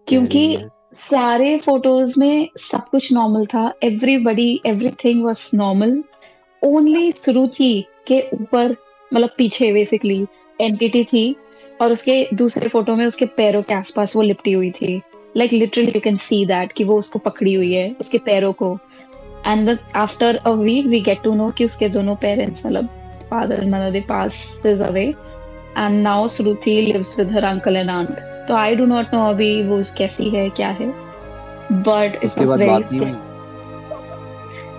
क्योंकि यस। सारे फोटोज में सब कुछ नॉर्मल था, everybody everything was normal. Only श्रुति के ऊपर, मतलब पीछे बेसिकली एंटिटी थी, और उसके दूसरे फोटो में उसके पैरों के आसपास वो लिपटी हुई थी। Like literally you can see that कि वो उसको पकड़ी हुई है, उसके पैरों को। And after a week we get to know कि उसके दोनों पेरेंट्स, मतलब father and mother, they passed away. And now Shruti lives with her uncle and aunt. तो आई डू नॉट नो अभी वो कैसी है, क्या है, बट इट उसके वाज बाद वेरी बात नहीं हुई?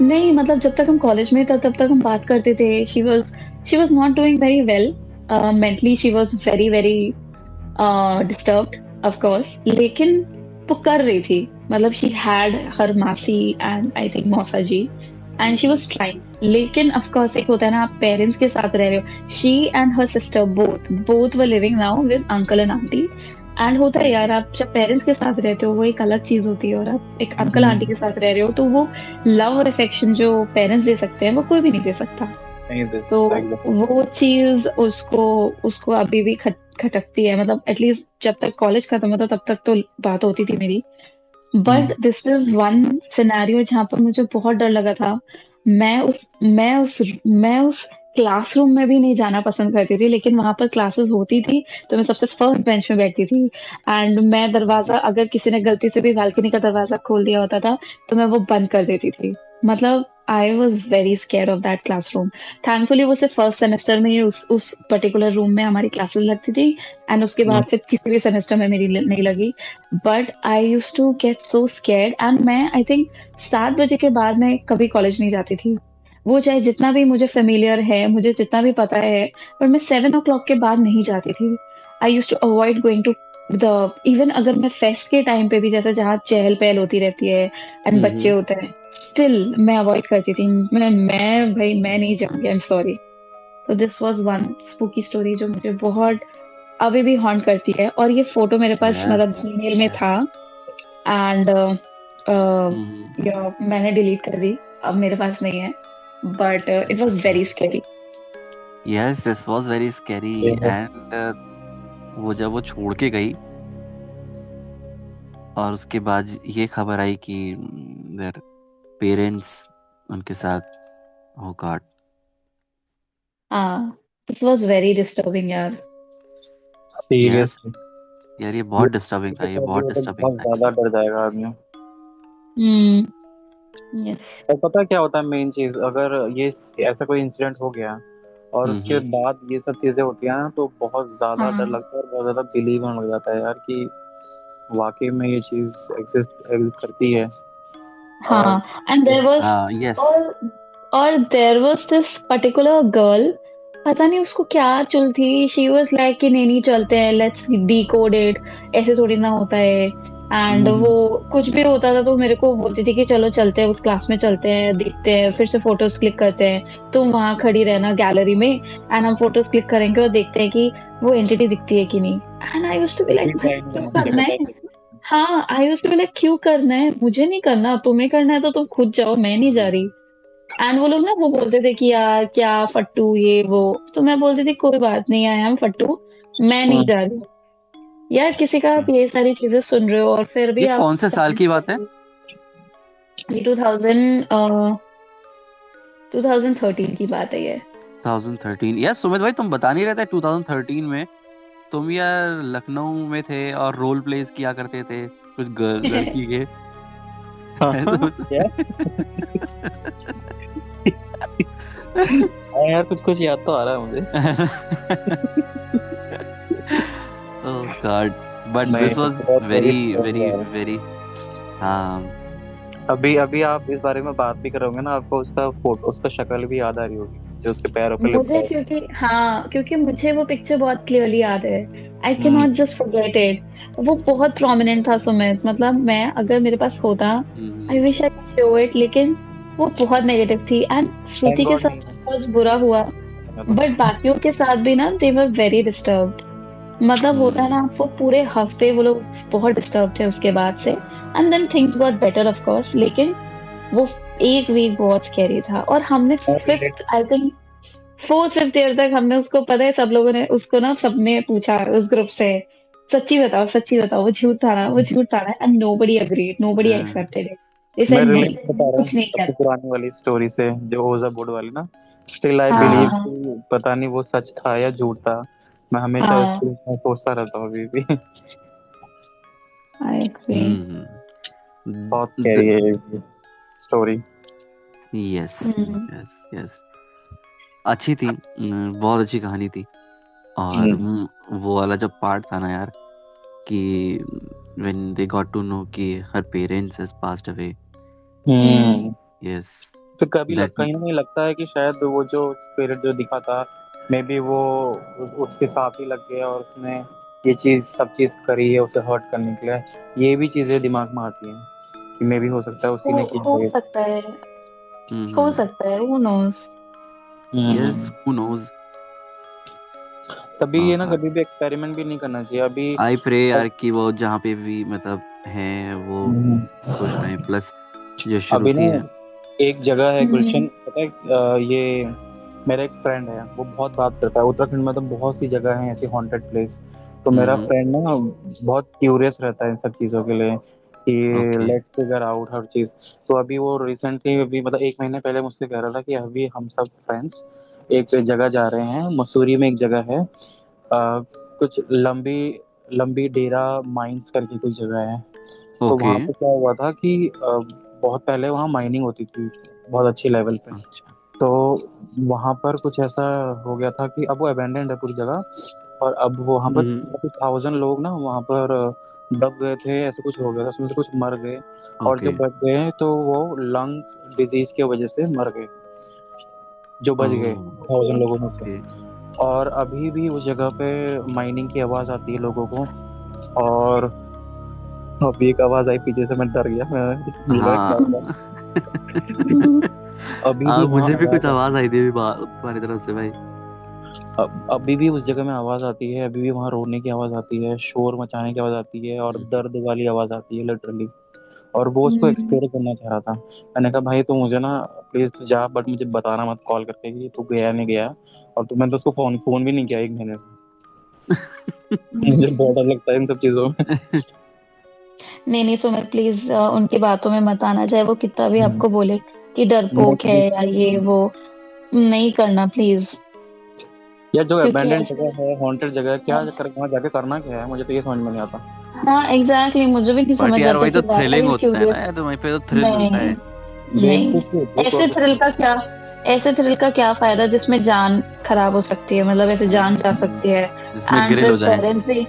नहीं, मतलब जब तक हम कॉलेज में थे तब तक हम बात करते थे। She was not doing very well mentally, she was very very disturbed of course, लेकिन वो कर रही थी। मतलब शी हैड हर मासी एंड आई थिंक मौसा जी, एंड शी वाज ट्राइंग। लेकिन ऑफ कोर्स एक होता है ना, आप पेरेंट्स के साथ रह रहे हो। She and her sister both were living now with uncle and aunty. And होता है यार, आप जब पेरेंट्स के साथ रहते हो वो एक अलग चीज होती है, और आप एक अंकल आंटी के साथ रह रहे हो तो वो लव और अफेक्शन जो पेरेंट्स दे सकते हैं वो कोई भी नहीं दे सकता। तो वो चीज उसको उसको अभी भी खटकती है। मतलब एटलीस्ट जब तक कॉलेज खत्म होता तब तक तो बात होती थी मेरी। But this is one scenario जहां पर मुझे बहुत डर लगा था। मैं उस क्लासरूम में भी नहीं जाना पसंद करती थी, लेकिन वहां पर क्लासेस होती थी तो मैं सबसे फर्स्ट बेंच में बैठती थी। एंड मैं दरवाजा, अगर किसी ने गलती से भी बालकनी का दरवाजा खोल दिया होता था तो मैं वो बंद कर देती थी। मतलब I was very scared of that classroom. Thankfully वो सिर्फ फर्स्ट सेमेस्टर में ही उस पर्टिकुलर रूम में हमारी क्लासेस लगती थी, एंड उसके बाद फिर किसी भी सेमेस्टर में मेरी नहीं लगी। But I use to get so scared, and मैं आई थिंक 7 बजे के बाद मैं कभी कॉलेज नहीं जाती थी। वो चाहे जितना भी मुझे फेमिलियर है, मुझे जितना भी पता है, पर मैं 7 o'clock के बाद नहीं जाती थी। I use to avoid going to the, even अगर मैं फेस्ट के टाइम पे भी, जैसे जहाँ चहल पहल होती रहती है एंड बच्चे होते हैं, स्टिल मैं अवॉइड करती थी। मैं भाई मैं नहीं जाऊंगी, आई एम सॉरी। तो this was one spooky story जो मुझे बहुत अभी भी हॉन्ट करती है। और ये फोटो मेरे पास मतलब यस, जीमेल में यस। था, एंड मैंने डिलीट कर दी, अब मेरे पास नहीं है। But it was very scary. Yes, this was very scary. And वो जब वो छोड़ के गई और उसके बाद ये खबर आई कि देयर पेरेंट्स उनके साथ, ओ गॉड। हाँ, दिस वाज वेरी डिस्टर्बिंग यार। यस सीरियसली यार, ये बहुत डिस्टर्बिंग था, ये बहुत डिस्टर्बिंग बहुत था ज्यादा actually। डर जाएगा आदमी। यस। और पता है क्या होता है मेन चीज, अगर ये ऐसा कोई इंसिडेंट हो गया और उसके हम्म। बाद ये सब चीजें होती हैं ना, तो बहुत ज्यादा डर हाँ लगता है और बहुत ज्यादा बिलीव होने लग जाता है यार कि वाकई में ये चीज एग्जिस्ट करती है। और हाँ। एंड देयर वाज हाँ, यस। और there was this particular girl, पता नहीं उसको क्या चुल थी। शी वाज लाइक कि नहीं नहीं चलते हैं, लेट्स डिकोड इट, ऐसे थोड़ी ना होता है। एंड वो कुछ भी होता था तो मेरे को बोलती थी कि चलो चलते हैं, उस क्लास में चलते हैं, देखते हैं, फिर से फोटोज क्लिक करते हैं। तुम वहां खड़ी रहना गैलरी में, एंड हम फोटोज क्लिक करेंगे और देखते हैं कि वो एंटिटी दिखती है कि नहीं। And I used to be अभी लाइक, भाई टाइम क्यों है, मुझे करना पता है? है। हाँ, I used to be like, क्यों करना है? मुझे नहीं करना, तुम्हें करना है तो तुम खुद जाओ, मैं नहीं जा रही। एंड वो लोग ना वो बोलते थे कि यार क्या फट्टू ये वो। तो मैं बोलती थी कोई बात नहीं, आई एम फट्टू, मैं नहीं जा रही। यार किसी का आप ये सारी चीजें सुन रहे हो और फिर भी ये आप कौन से साल की बात है? ये 2013 की बात है ये। 2013? यार सुमित भाई, तुम बता नहीं रहे थे 2013 में तुम यार लखनऊ में थे और रोल प्लेस किया करते थे कुछ लड़की के। क्या हाँ यार, कुछ कुछ याद तो आ रहा है मुझे। ओह गॉड, बट नहीं, दिस वाज बहुत वेरी story वेरी है यार। वेरी। हाँ, अभी अभी आप इस बारे में बात भी करोगे ना, आपको उसका फोटो, उसका शक्ल भी याद आ रही होगी। जो उसके पैरों पे लिपटा मुझे है। क्योंकि मुझे वो पिक्चर बहुत क्लियरली याद है। I can hmm, not just forget it. वो बहुत प्रोमिनेंट था सुमित, मतलब मैं अगर मेरे पास होता, I wish I show it, लेकिन वो बहुत नेगेटिव थी। एंड थैंक श्रुति के गॉड साथ नहीं है बहुत बुरा हुआ, मैं तो। बट बाकियों के साथ भी ना दे वर वेरी डिस्टर्ब्ड। मतलब होता है ना, वो पूरे हफ्ते वो लोग बहुत डिस्टर्ब थे उसके बाद से। And then things got better of course, लेकिन वो एक वीक बहुत स्कैरी था। और हमने मैं fifth, I think fourth fifth year तक हमने उसको, पता है सब लोगों ने उसको ना, सबने पूछा उस ग्रुप से, सच्ची बताओ वो झूठ था ना, वो झूठ था ना। And nobody agreed, nobody accepted it. They मैं सेड नहीं, रिलेट कर पा हमने रहा हूँ कुछ नहीं किया। अपनी पुरानी वाली स्टोरी से, जो ओजा बोर्ड वाली ना। स्टिल आई बिलीव हाँ कि पता नहीं वो सच था या झूठ था। मैं हमेशा हाँ, उसको मैं सोचता रहता हूँ अभी भी। I agree. बहुत स्कैरी है ये स्टोरी। यस हम्म यस यस, अच्छी थी, बहुत अच्छी कहानी थी। और वो वाला जब पार्ट था ना यार, कि when they got to know कि her parents has passed away, hmm. yes, फिर कभी that कहीं ना कहीं लगता है कि शायद वो जो स्पिरिट जो दिखा था, मे बी वो उसके साथ ही लग गया और उसने ये चीज सब चीज करी है उसे हर्ट करने के लिए। ये भी चीजें दिमाग में आती हैं कि मे बी हो सकता है उसी ने की हो है। सकता है, हो हम्म, सकता है, who knows। yes, hmm. who knows। तभी ये ना हाँ, कभी भी एक्सपेरिमेंट भी नहीं करना चाहिए अभी। आई प्रे यार कि वो जहाँ पे भी मतलब हैं वो हम्म, खुश रहें, प्लस जो अभी ना श्रुति है। एक जगह है हम्म गुलशन, पता है ये मेरा एक फ्रेंड है, वो बहुत बात करता है। उत्तराखंड में तो बहुत सी जगह है ऐसी हॉन्टेड प्लेस। तो मेरा हम्म, फ्रेंड ना बहुत क्यूरियस रहता है इन सब चीज़ों के लिए कि ओके, लेट्स फिगर आउट हर चीज़। तो अभी वो रिसेंटली, अभी मतलब एक महीने पहले मुझसे कह रहा था कि अभी हम सब फ्रेंड्स एक जगह जा रहे हैं। मसूरी में एक जगह है, कुछ लंबी लंबी डेरा माइंस करके कुछ जगह है। तो ओके, वहाँ पे क्या हुआ था कि बहुत पहले वहाँ माइनिंग होती थी बहुत अच्छी लेवल पे। अच्छा, तो वहाँ पर कुछ ऐसा हो गया था कि अब वो अबेंडेंड है पूरी जगह। और अब वो वहाँ पर हम्म, कुछ 1000 लोग ना वहाँ पर दब गए थे, ऐसे कुछ हो गया था, उसमें से कुछ मर गए। और ओके, जो बच गए तो वो लंग डिजीज की वजह से मर गए, जो ओ, बच गए 1000 लोगों में से। ओके, और अभी भी उस जगह पे माइनिंग की आवाज आती है लोगों को। और अभी एक आवाज आई पीछे से, मैं डर गया, मैं बोला क्या हाँ। हुआ। अभी भी हाँ, वहाँ मुझे भी कुछ आवाज आवाज आई थी अभी तुम्हारी तरफ से भाई। अभी भी उस जगह में आवाज आती है, अभी भी वहां रोने की आवाज आती है, शोर मचाने की आवाज आती है और हम्म, दर्द वाली आवाज आती है लिटरली। और वो उसको हम्म एक्सप्लोर करना चाह रहा था। मैंने कहा भाई तू मुझे ना प्लीज तू जा, बट मुझे बताना मत कॉल करके कि तू गया नहीं गया। और तो मैंने तो उसको फोन फोन भी नहीं किया एक महीने से। मुझे बहुत डर लगता है इन सब चीजों में। नहीं नहीं सुमित, प्लीज उनकी बातों में मत आना, चाहे वो कितना भी हम्म, आपको बोले कि मैं डरपोक है कभी या ये वो। नहीं करना प्लीज। यार जो क्योंकि अबैंडन ऐसे, जगह है, हॉन्टेड जगह है, क्या कर ऐस- वहां जाके करना क्या है, मुझे तो ये समझ में नहीं आता। हाँ एग्जैक्टली exactly, मुझे भी नहीं बट समझ यार आता वही तो कि व्हाई आर थ्रिलिंग यू होता है ना क्यूरियस। यार, तो वहीं पे तो थ्रिल मिलता नहीं है। नहीं, बेवकूफी होती है ऐसे थ्रिल बेवकूफी। का क्या, ऐसे थ्रिल का क्या फायदा जिसमें जान खराब हो सकती है, मतलब ऐसे जान जा सकती है। जिसमें एंड ग्रिल फिर हो जाए। पेरेंट्स भी,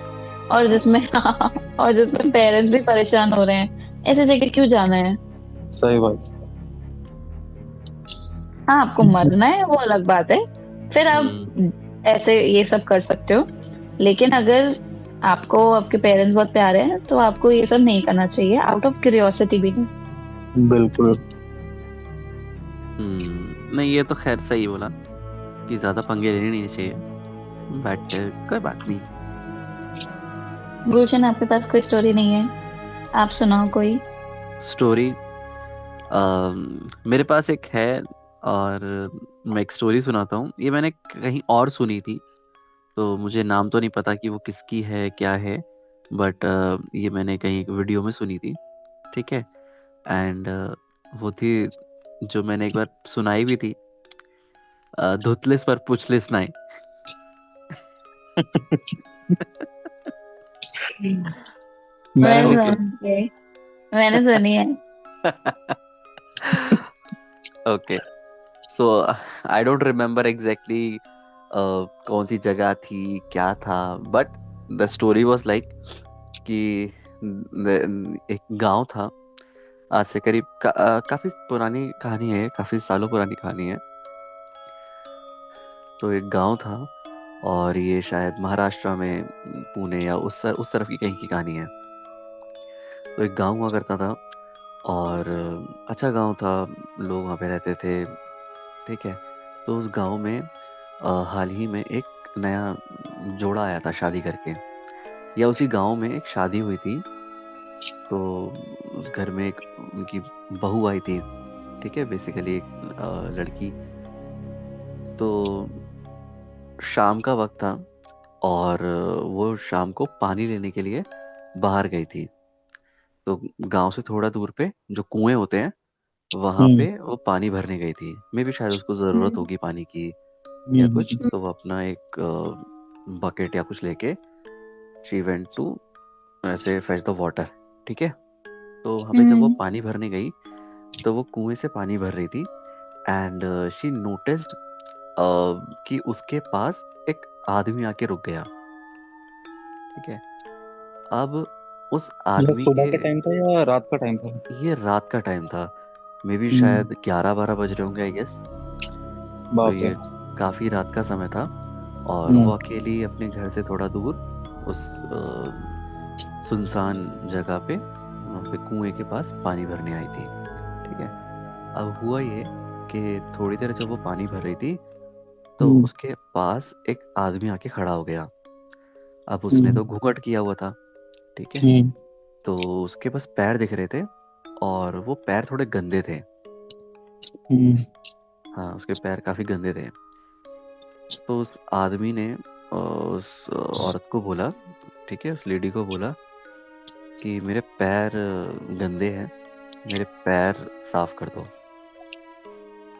और जिसमें और जिसमें पेरेंट्स भी परेशान हो रहे हैं, ऐसे जगह क्यों जाना है। सही बात। हाँ आपको मरना है वो अलग बात है, फिर हम्म, आप ऐसे ये सब कर सकते हो। लेकिन अगर आपको आपके पेरेंट्स बहुत प्यारे हैं तो आपको ये सब नहीं करना चाहिए, आउट ऑफ क्यूरियोसिटी भी नहीं। बिल्कुल। नहीं ये तो खैर सही बोला कि ज्यादा पंगे लेने नहीं चाहिए, बट कोई बात नहीं। गुलशन आपके पास कोई स्टोरी नहीं है, आप सुनाओ कोई। स्टोरी, मेरे पास एक है, और मैं एक स्टोरी सुनाता हूँ। ये मैंने कहीं और सुनी थी, तो मुझे नाम तो नहीं पता कि वो किसकी है क्या है, बट ये मैंने कहीं एक वीडियो में सुनी थी, ठीक है। एंड वो थी, जो मैंने एक बार सुनाई भी थी, धुतलिस पर पुछलिस नाई। मैंने नहीं मैंने ओके। सुनी है, मैंने सुनी है। Okay, so I don't remember exactly कौन सी जगह थी क्या था, but the story was like कि एक गांव था। आज से करीब काफी पुरानी कहानी है, काफी सालों पुरानी कहानी है। तो एक गांव था, और ये शायद महाराष्ट्र में, पुणे या उस तरफ की कहीं की कहानी है। तो एक गांव हुआ करता था, और अच्छा गांव था, लोग वहाँ पे रहते थे। ठीक है। तो उस गांव में हाल ही में एक नया जोड़ा आया था शादी करके, या उसी गांव में एक शादी हुई थी। तो उस घर में एक उनकी बहू आई थी। ठीक है, बेसिकली एक लड़की। तो शाम का वक्त था, और वो शाम को पानी लेने के लिए बाहर गई थी। तो गांव से थोड़ा दूर पे जो कुएं होते हैं, वहां पे वो पानी भरने गई थी। मे भी शायद उसको ज़रूरत होगी पानी की या कुछ, तो वो अपना एक बकेट या कुछ लेके शी वेंट टू ऐसे फेच द वाटर। ठीक है। तो वहाँ पे जब वो पानी भरने गई, तो वो कुएं से पानी भर रही थी, एंड शी नोटिस्ड कि उसके पास एक आदमी आके रुक गया। ठीक है। अब उस मतलब आदमी सुबह के, के टाइम था या रात का टाइम था? ये रात का टाइम था, मे बी हम्म, शायद 11-12 बज रहे होंगे, आई गेस। तो बाप रे। ये काफ़ी रात का समय था, और वो अकेली अपने घर से थोड़ा दूर उस सुनसान जगह पे, वहाँ पे कुएं के पास पानी भरने आई थी। ठीक है। अब हुआ ये कि थोड़ी देर जब वो पानी भर रही थी, तो उसके पास एक आदमी आके खड़ा हो गया। अब उसने तो घूंघट किया हुआ था। ठीक है। तो उसके बस पैर दिख रहे थे, और वो पैर थोड़े गंदे थे। हाँ, उसके पैर काफ़ी गंदे थे। तो उस आदमी ने उस औरत को बोला, ठीक है, उस लेडी को बोला कि मेरे पैर गंदे हैं, मेरे पैर साफ कर दो।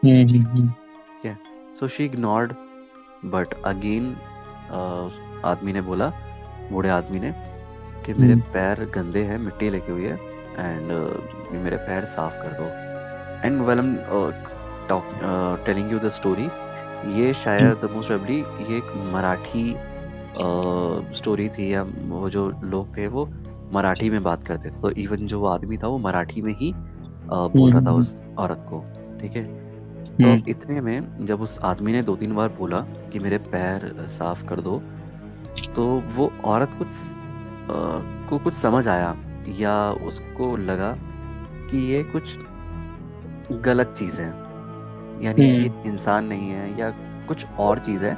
ठीक है। So she ignored, but again उस आदमी ने बोला, बूढ़े आदमी ने, कि मेरे पैर गंदे हैं, मिट्टी लगी हुई है, एंड मेरे पैर साफ कर दो। And well I am telling you the story, ये शायद मोस्ट प्रोबेबली ये एक मराठी स्टोरी थी, या वो जो लोग थे वो मराठी में बात करते थे। तो इवन जो वो आदमी था वो मराठी में ही बोल रहा था उस औरत को। ठीक है। तो अब इतने में जब उस आदमी ने 2-3 बार बोला कि मेरे पैर साफ कर दो, तो वो औरत को कुछ समझ आया, या उसको लगा कि ये कुछ गलत चीज़ है, यानी कि ये इंसान नहीं है, या कुछ और चीज़ है,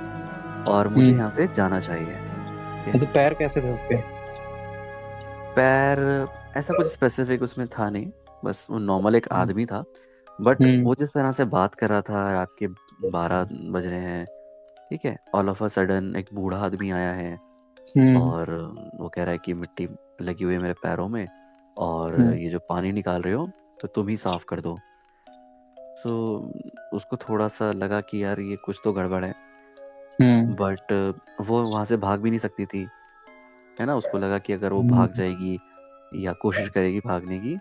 और मुझे यहाँ से जाना चाहिए। ठीक है। तो पैर कैसे थे उसके? पैर ऐसा कुछ स्पेसिफिक उसमें था नहीं, बस वो नॉर्मल एक आदमी था। बट वो जिस तरह से बात कर रहा था, रात के 12 बज रहे हैं, ठीक है, ऑल ऑफ अ सडन एक बूढ़ा आदमी आया है, और वो कह रहा है कि मिट्टी लगी हुई है मेरे पैरों में, और ये जो पानी निकाल रहे हो तो तुम ही साफ कर दो। सो उसको थोड़ा सा लगा कि यार ये कुछ तो गड़बड़ है, बट वो वहाँ से भाग भी नहीं सकती थी, है ना। उसको लगा कि अगर वो भाग जाएगी या कोशिश करेगी भागने की,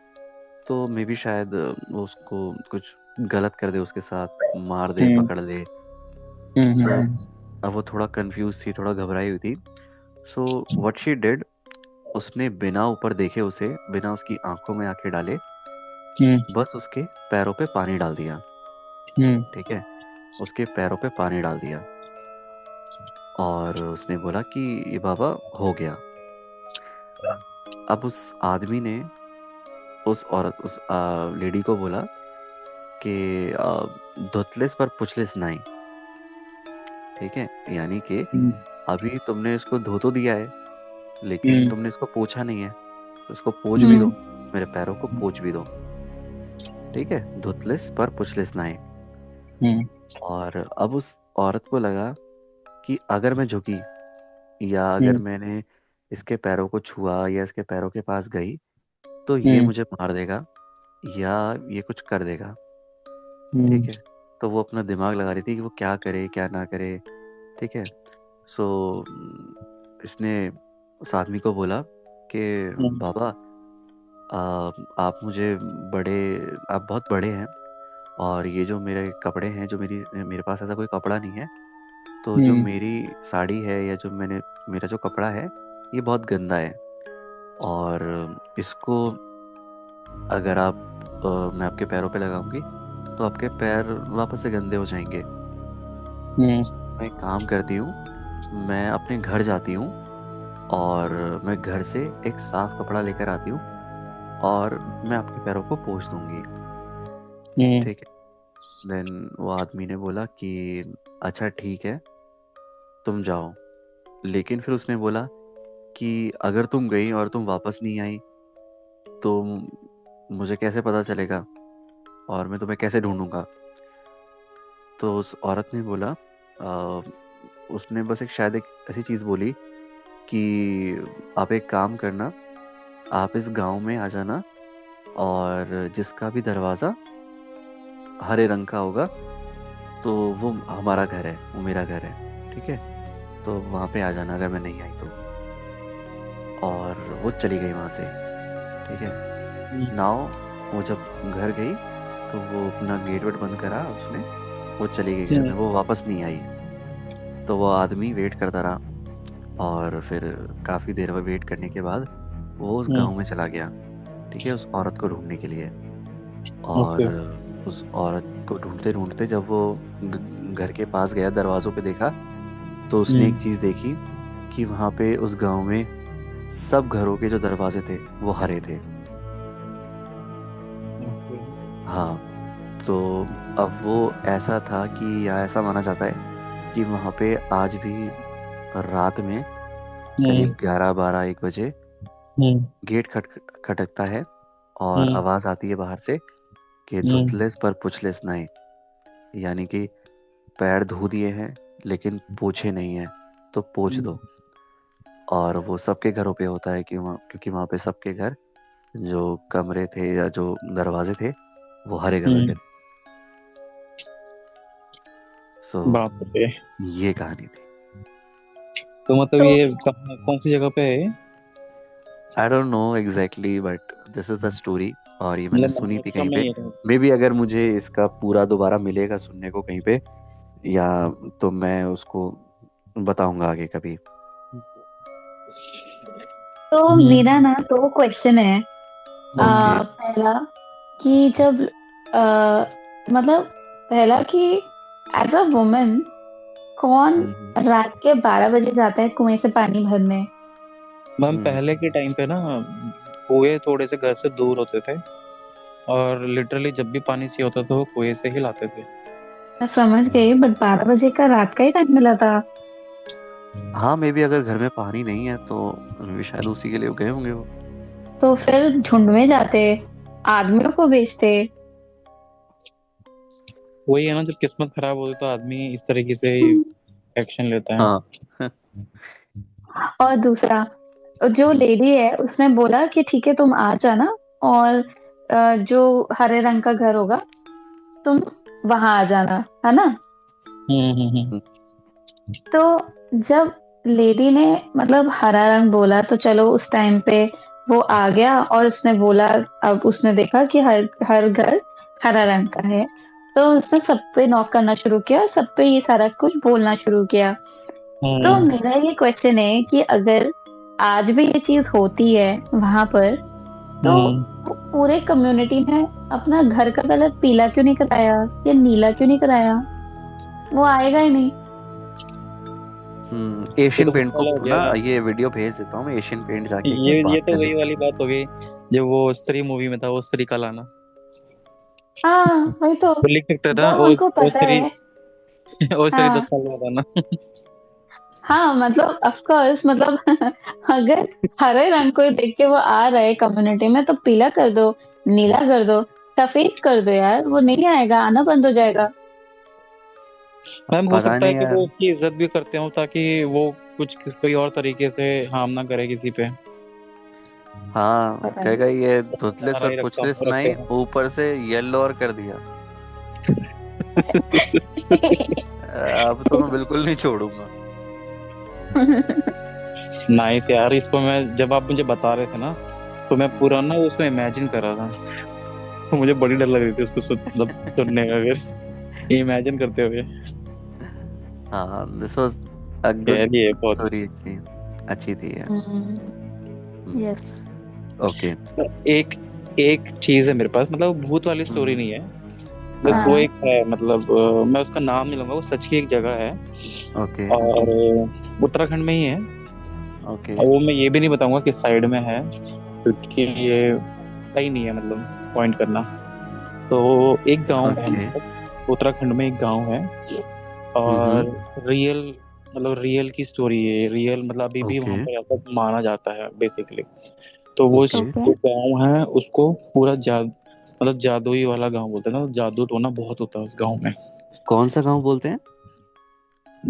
तो मे बी शायद वो उसको कुछ गलत कर दे, उसके साथ मार दे, पकड़ ले। सो अब वो थोड़ा कंफ्यूज थी, थोड़ा घबराई हुई थी। सो व्हाट शी डिड, उसने बिना ऊपर देखे, उसे बिना उसकी आंखों में आंखें डाले, बस उसके पैरों पे पानी डाल दिया। ठीक है। उसके पैरों पे पानी डाल दिया, और उसने बोला कि ये बाबा हो गया। अब उस आदमी ने उस लेडी को बोला कि धुतलिस पर पुछलिस नहीं। ठीक है, यानी कि अभी तुमने इसको धो तो दिया है, लेकिन तुमने इसको पोछा नहीं है, तो इसको पोछ भी दो, मेरे पैरों को पोछ भी दो। ठीक है, धुतलिस पर पुछलिस नहीं। और अब उस औरत को लगा कि अगर मैं झुकी, या अगर मैंने इसके पैरों को छुआ, या इसके पैरों के पास गई, तो ये मुझे मार देगा, या ये कुछ कर देगा। ठीक है। तो वो अपना दिमाग लगा रही थी कि वो क्या करे क्या ना करे। ठीक है। सो इसने उस आदमी को बोला कि बाबा, आप मुझे आप बहुत बड़े हैं, और ये जो मेरे कपड़े हैं, जो मेरे पास ऐसा कोई कपड़ा नहीं है, तो जो मेरी साड़ी है, या जो मेरा जो कपड़ा है, ये बहुत गंदा है, और इसको अगर मैं आपके पैरों पे लगाऊंगी, तो आपके पैर वापस से गंदे हो जाएंगे। मैं एक काम करती हूँ, मैं अपने घर जाती हूँ और मैं घर से एक साफ कपड़ा लेकर आती हूँ और मैं आपके पैरों को पोंछ दूंगी, ठीक है। देन वो आदमी ने बोला कि अच्छा ठीक है, तुम जाओ। लेकिन फिर उसने बोला कि अगर तुम गई और तुम वापस नहीं आई तो मुझे कैसे पता चलेगा और मैं तुम्हें कैसे ढूंढूंगा। तो उस औरत ने बोला उसने बस शायद एक ऐसी चीज़ बोली कि आप एक काम करना, आप इस गांव में आ जाना और जिसका भी दरवाज़ा हरे रंग का होगा तो वो हमारा घर है, वो मेरा घर है, ठीक है। तो वहाँ पे आ जाना अगर मैं नहीं आई तो। और वो चली गई वहाँ से, ठीक है। नाउ वो जब घर गई तो वो अपना गेट वेट बंद करा उसने, वो चली गई घर में, वो वापस नहीं आई। तो वो आदमी वेट करता रहा और फिर काफ़ी देर वेट करने के बाद वो उस गांव में चला गया, ठीक है, उस औरत को ढूंढने के लिए। और उस औरत को ढूंढते ढूंढते जब वो घर के पास गया, दरवाज़ों पे देखा तो उसने एक चीज़ देखी कि वहाँ पे उस गांव में सब घरों के जो दरवाजे थे वो हरे थे। हाँ, तो अब वो ऐसा था कि या ऐसा माना जाता है कि वहाँ पे आज भी रात में करीब 11-12-1 बजे गेट खटकता है और आवाज़ आती है बाहर से कि धुतलेस पर पुछलेस नहीं, यानी कि पैर धो दिए हैं लेकिन पोछे नहीं हैं तो पोछ दो। और वो सबके घरों पे होता है क्योंकि वहाँ पे सबके घर जो कमरे थे या जो दरवाजे थे वो हरे कलर के थे। सो बाप रे। ये कहानी थी। तो मतलब ये कौन सी जगह पे है? I don't know exactly but this is the story और ये मैंने मतलब सुनी थी महाराष्ट्र कहीं में पे। ही है? मे बी अगर मुझे इसका पूरा दोबारा मिलेगा सुनने को कहीं पे या तो मैं उसको बताऊंगा आगे कभी। तो मेरा ना दो क्वेश्चन है। ओके पहला कि जब मतलब पहला कि एज अ वुमन कौन रात के 12 बजे जाता है कुएं से पानी भरने? मैम पहले के टाइम पे ना कुएं थोड़े से घर से दूर होते थे और लिटरली जब भी पानी चाहिए होता था वो कुएं से ही लाते थे। मैं समझ गई, बट 12 बजे का रात का ही टाइम मिला था। हाँ, मे बी अगर घर में पानी नहीं है तो शायद उसी के लिए गए होंगे वो। तो फिर झुंड में जाते, आदमियों को बेचते। वही है ना, जब किस्मत खराब होती तो आदमी इस तरीके से एक्शन लेता है। हाँ और दूसरा, जो लेडी है उसने बोला कि ठीक है तुम आ जाना और जो हरे रंग का घर होगा तुम वहां आ जाना, है ना? तो जब लेडी ने मतलब हरा रंग बोला तो चलो उस टाइम पे वो आ गया और उसने बोला, अब उसने देखा कि हर हर घर हरा रंग का है, तो उसने सब पे नॉक करना शुरू किया और सब पे ये सारा कुछ बोलना शुरू किया। तो मेरा ये क्वेश्चन है कि अगर आज भी ये चीज होती है वहां पर तो वो पूरे कम्युनिटी ने अपना घर का कलर पीला क्यों नहीं कराया या नीला क्यों नहीं कराया? वो आएगा ही नहीं। एशियन तो पेंट को हो ना गया। ये वीडियो भेज देता हूँ मैं, एशियन पेंट जाके एक ये बार ये बात तो कर वही लेते वाली बात हो गई जो वो स्त्री मूवी में था, वो स्त्री का लाना। हाँ वही तो, वो लिख सकता था जब उनको ओ पता स्त्री है। ओ स्त्री 10 हाँ साल बाद आना। हाँ, मतलब ऑफ कोर्स, मतलब अगर हरे रंग को देख के वो आ रहा है कम्युनिटी में तो पीला कर दो, नीला कर दो, सफेद कर दो यार, वो नहीं आएगा, आना बंद हो जाएगा। मैम हो पता सकता है नहीं कि वो यार। उसकी इज्जत भी करते हो ताकि वो कोई और तरीके से हार्म ना करे किसी पे। हाँ, पता नहीं। कहेगा ये धुतलेस हरा पर ही पुछलेस रखते नहीं, हैं। ऊपर से येलो और कर दिया। अब तो मैं बिल्कुल नहीं छोड़ूंगा। नाइस यार, इसको मैं जब आप मुझे बता रहे थे ना तो मैं पूरा ना उसमें इमेजिन कर रहा था। तो मुझे बड़ी डर लग रही थी उसको मतलब सुनने का, अगर इमेजिन करते हुए। हाँ, दिस वाज अ गुड यार ये बहुत स्टोरी थी, अच्छी थी यार। यस। ओके। एक एक चीज है मेरे पास, मतलब भूत वाली स्टोरी नहीं है बस हाँ। वो हाँ। एक है, मतलब मैं उसका नाम नहीं लूंगा, वो सच की एक जगह है ओके और उत्तराखंड में ही है। ओके और वो मैं ये भी नहीं बताऊंगा किस साइड में है, क्योंकि ये सही नहीं है मतलब पॉइंट करना। तो एक गांव है, ओके। मतलब उत्तराखंड में एक गांव है हम्म। और रियल, मतलब रियल की स्टोरी है, रियल मतलब अभी भी ओके वहां पर ऐसा माना जाता है बेसिकली। तो वो ओके। ओके। जो गांव है उसको पूरा मतलब जादुई वाला गांव बोलते हैं ना, जादू टोना बहुत होता है उस गांव में। कौन सा गांव बोलते हैं?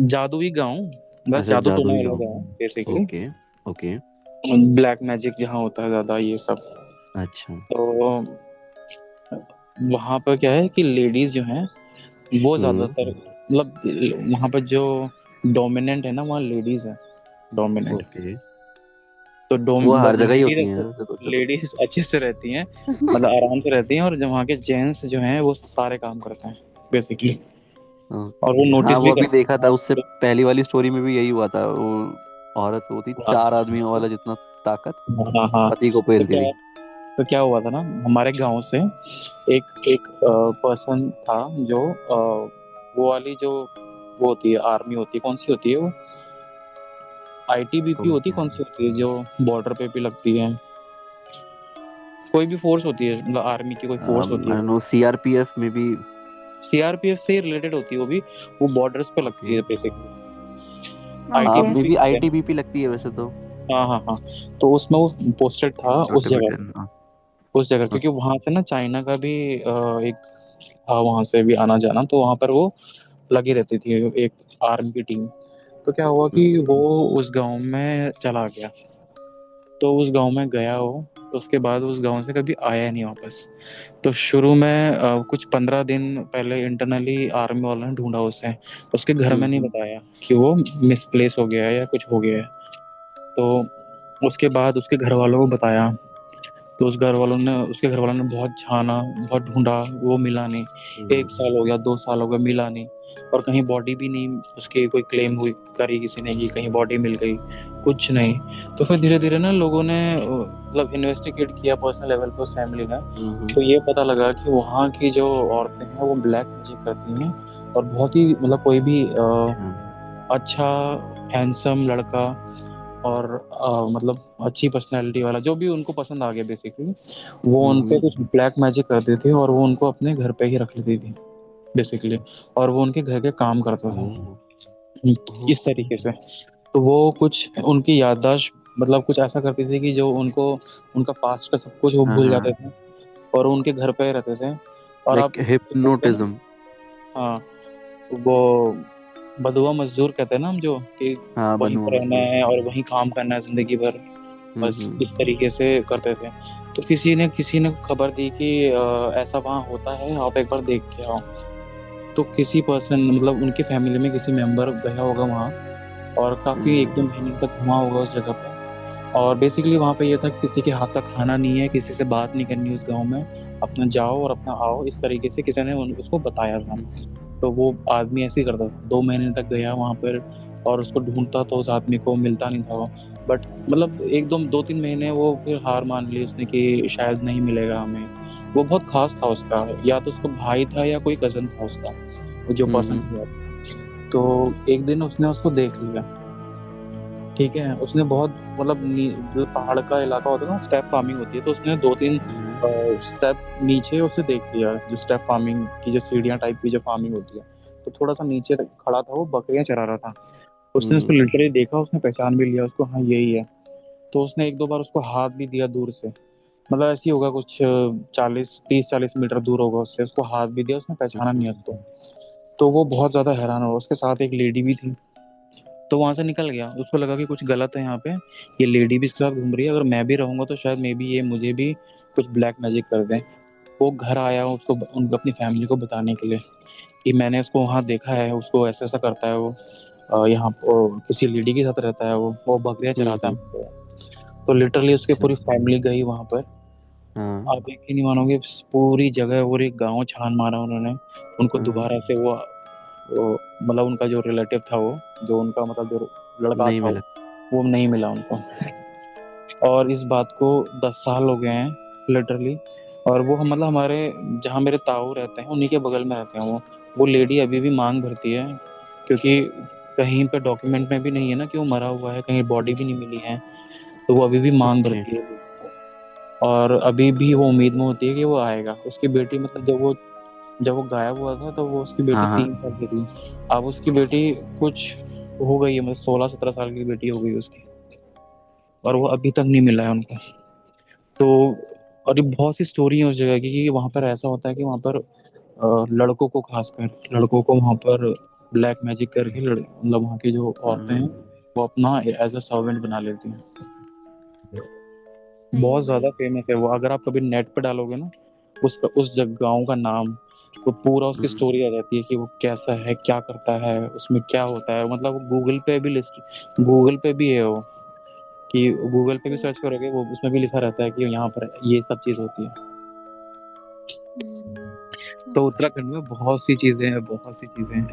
जादुई गांव, बस अच्छा, जादू टोना जादुई वाला गांव। गांव basically. Okay okay. Black magic जहाँ होता है ज्यादा ये सब। अच्छा। तो वहां पर क्या है कि लेडीज जो हैं वो हम्म। ज्यादातर, मतलब वहां पर जो डोमिनेंट है ना, वहाँ लेडीज है डोमिनेंट। ओके। तो वो हर जगह ही होती हैं लेडीज वैसे तो, चलो। लेडीज अच्छे से रहती हैं, मतलब आराम से रहती हैं, और जो वहाँ के जेंट्स जो हैं वो सारे काम करते हैं बेसिकली। और वो ओके, हाँ नोटिस वो भी अभी करते देखा था, उससे हैं। पहली वाली स्टोरी में भी यही हुआ था। वो औरत होती हाँ 4 आदमियों वाला जितना ताकत, हाँ हाँ। पति को तो पेलती क्या थी। तो क्या हुआ था ना, हमारे गांव से एक एक पर्सन था जो वो वाली जो वो होती है आर्मी होती है, कौन सी होती है वो, आईटीबीपी कौन होती है, सी कौन आर्मी? सी होती है जो बॉर्डर पे भी लगती है, कोई भी फोर्स होती है, मतलब आर्मी की कोई फोर्स होती आई है। डोंट नो, सीआरपीएफ में भी। सीआरपीएफ से रिलेटेड होती है वो भी, वो बॉर्डर्स पे लगती ओके। है बेसिकली। हाँ, ओके। मे आईटीबीपी बी कहते हैं ना। आईटीबीपी लगती है वैसे तो। हाँ हाँ हाँ। तो उसमें वो पोस्टेड था इंडो उस जगह टिबेटन, पे, हाँ। उस जगह, क्योंकि ओके। वहां से ना चाइना का भी एक था वहां से भी आना जाना, तो वहां पर वो लगी रहती थी एक आर्मी की टीम। तो क्या हुआ कि वो उस गांव में चला गया, तो उस गांव में गया वो, तो उसके बाद उस गांव से कभी आया नहीं वापस। तो शुरू में कुछ 15 दिन पहले इंटरनली आर्मी वालों ने ढूंढा उसे, उसके घर में नहीं बताया कि वो मिसप्लेस हो गया है या कुछ हो गया है। तो उसके बाद उसके घर वालों को बताया, तो उसके घर वालों ने बहुत छाना, बहुत ढूंढा, वो मिला नहीं। 1 साल हो गया, 2 साल हो गया, मिला नहीं। और कहीं बॉडी भी नहीं उसकी कोई क्लेम हुई करी किसी ने कि कहीं बॉडी मिल गई, कुछ नहीं। तो फिर धीरे धीरे ना लोगों ने मतलब इन्वेस्टिगेट किया पर्सनल लेवल पे उस फैमिली ने। तो ये पता लगा कि वहाँ की जो औरतें हैं वो ब्लैक मैजिक करती हैं, और बहुत ही मतलब कोई भी अच्छा। अच्छा हैंडसम लड़का और मतलब अच्छी पर्सनैलिटी वाला जो भी उनको पसंद आ गया बेसिकली, वो उन पे कुछ ब्लैक मैजिक करते थे और वो उनको अपने घर पे ही रख लेती थी बेसिकली, और वो उनके घर के काम करता था इस तरीके से। तो वो कुछ उनकी याददाश्त, मतलब कुछ ऐसा करती थी कि जो उनको उनका पास्ट का सब कुछ वो हाँ भूल जाते हाँ, थे, और वो उनके घर पे ही रहते थे। और आप लाइक जैसे बोलते हैं हिप्नोटिज्म। ना, हाँ, वो बदुआ मजदूर कहते हैं ना हम, जो कि हाँ, वहीं बनूआ पर रहना मजदूर। है और वहीं काम करना है जिंदगी भर, बस इस हम्म। तरीके से करते थे। तो किसी ने खबर दी कि ऐसा वहाँ होता है, आप एक बार देख के आओ। तो किसी पर्सन, मतलब उनकी फैमिली में किसी मेंबर गया होगा वहाँ, और काफी 1-2 महीने तक घुमा होगा उस जगह पे। और बेसिकली वहाँ पे ये था कि किसी के हाथ का खाना नहीं है, किसी से बात नहीं करनी उस गांव में, अपना जाओ और अपना आओ, इस तरीके से किसी ने उसको बताया था। तो वो आदमी ऐसे ही करता था, 2 महीने तक गया वहां पर, और उसको ढूंढता था, उस आदमी को मिलता नहीं था वो। बट मतलब 2-3 महीने वो फिर हार मान ली उसने कि शायद नहीं मिलेगा हमें। वो बहुत खास था उसका, या तो उसका भाई था या कोई कजन था उसका, वो जो पर्सन हुआ। तो एक दिन उसने उसको देख लिया, ठीक है, उसने बहुत मतलब जो पहाड़ का इलाका होता है ना, स्टेप फार्मिंग होती है, तो उसने 2-3 स्टेप नीचे उसे देख लिया, जो स्टेप फार्मिंग की जो सीढ़ियाँ टाइप की जो फार्मिंग होती है। तो थोड़ा सा नीचे खड़ा था, वो बकरियां चरा रहा था। उसने उसको लिटरली देखा, उसने पहचान भी लिया उसको, हाँ यही है। तो उसने 1-2 बार उसको हाथ भी दिया दूर से, मतलब ऐसे ही होगा कुछ 30-40 मीटर दूर होगा उससे, उसको हाथ भी दिया, उसने पहचाना नहीं उसको। तो वो बहुत ज्यादा हैरान हुआ, उसके साथ एक लेडी भी थी। तो वहां से निकल गया, उसको लगा कि कुछ गलत है यहाँ पे, ये लेडी भी इसके साथ घूम रही है, अगर मैं भी रहूंगा तो शायद मे बी ये मुझे भी कुछ ब्लैक मैजिक कर दें। वो घर आया उसको अपनी फैमिली को बताने के लिए कि मैंने उसको वहाँ देखा है, उसको ऐसा ऐसा करता है वो, यहाँ किसी लेडी के साथ रहता है, वो बकरियां चराता है। तो लिटरली उसके अच्छा। पूरी फैमिली गई वहां पर। हाँ आप यकीन नहीं मानोगे, पूरी जगह और एक गांव छान मारा उन्होंने, उनको हाँ। दोबारा से मतलब उनका जो रिलेटिव था वो, जो उनका मतलब जो लड़का नहीं था मिला। वो नहीं मिला उनको। और इस बात को 10 साल हो गए हैं लिटरली, और वो हम मतलब हमारे जहाँ मेरे ताऊ रहते हैं उन्हीं के बगल में रहते हैं वो लेडी अभी भी मांग भरती है, क्योंकि कहीं पे डॉक्यूमेंट में भी नहीं है ना कि वो मरा हुआ है, कहीं बॉडी भी नहीं मिली है, तो वो अभी भी मांग ओके। भरती है। और अभी भी वो उम्मीद में होती है कि वो आएगा। उसकी बेटी मतलब जब वो गायब हुआ था तो वो उसकी बेटी हाँ हाँ 3 साल की थी। अब उसकी बेटी कुछ हो गई है, मतलब 16-17 साल की बेटी हो गई उसकी, और वो अभी तक नहीं मिला है उनको। तो और ये बहुत सी स्टोरी है उस जगह की कि वहाँ पर ऐसा होता है कि वहाँ पर लड़कों को, खासकर लड़कों को वहाँ पर ब्लैक मैजिक करके मतलब वहाँ की जो औरतें हैं वो अपना एज अ सर्वेंट बना लेती हैं। सही बहुत है ज्यादा भाई। फेमस है वो। अगर आप कभी नेट पे डालोगे ना उस गाँव का नाम, तो पूरा उसकी स्टोरी आ जाती है कि वो कैसा है, क्या करता है, उसमें क्या होता है। मतलब वो गूगल पे भी है वो, कि गूगल पे भी सर्च करोगे वो उसमें भी लिखा रहता है कि यहाँ पर ये सब चीज होती है। तो उत्तराखंड में बहुत सी चीजें हैं, बहुत सी चीजें हैं।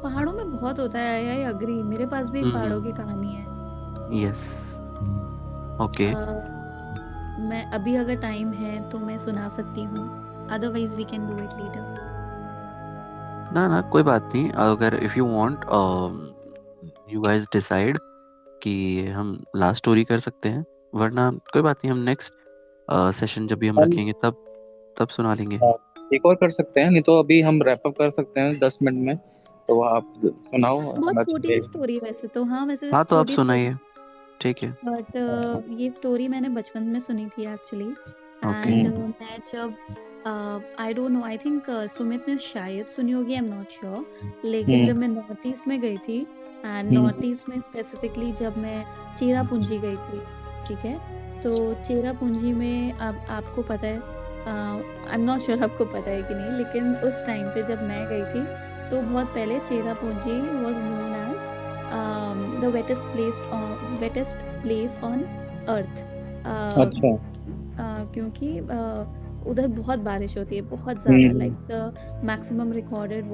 पहाड़ों में बहुत होता है, आई अग्री। मेरे पास भी एक पहाड़ों की कहानी है। यस। ओके। मैं अभी अगर टाइम है तो मैं सुना सकती हूँ, otherwise we can do it later. ना ना कोई बात नहीं, अगर if you want you guys decide कि हम लास्ट स्टोरी कर सकते हैं, वरना कोई बात नहीं, हम नेक्स्ट सेशन जब भी हम हम रखेंगे तब सुना लेंगे। हाँ, एक और कर सकते हैं, नहीं तो अभी हम रैप अप कर सकते हैं 10 मिनट में। तो आप सुनाओ, बहुत मैं छोटी ही स्टोरी वैसे तो, हाँ वैसे हाँ तो आप छोटी स्टोरी, सुनाइए, ठीक है। बट ये स्टोरी मैंने बचपन में सुनी थी एक्चुअली। ओके। एंड मैं जब I don't know, I think Sumit ने शायद सुनी होगी, आई एम नॉट श्योर। लेकिन जब मैं नॉर्थ ईस्ट में गई थी, एंड नॉर्थ ईस्ट में स्पेसिफिकली जब मैं चेरापूंजी गई थी, ठीक है, तो चेरापूंजी में अब आपको पता है, आई एम नॉट श्योर आपको पता है कि नहीं, लेकिन उस टाइम पे जब मैं गई थी तो बहुत पहले Cherrapunji was known as the wettest place on earth। अच्छा। क्योंकि उधर बहुत बारिश होती है, बहुत ज़्यादा, like the maximum recorded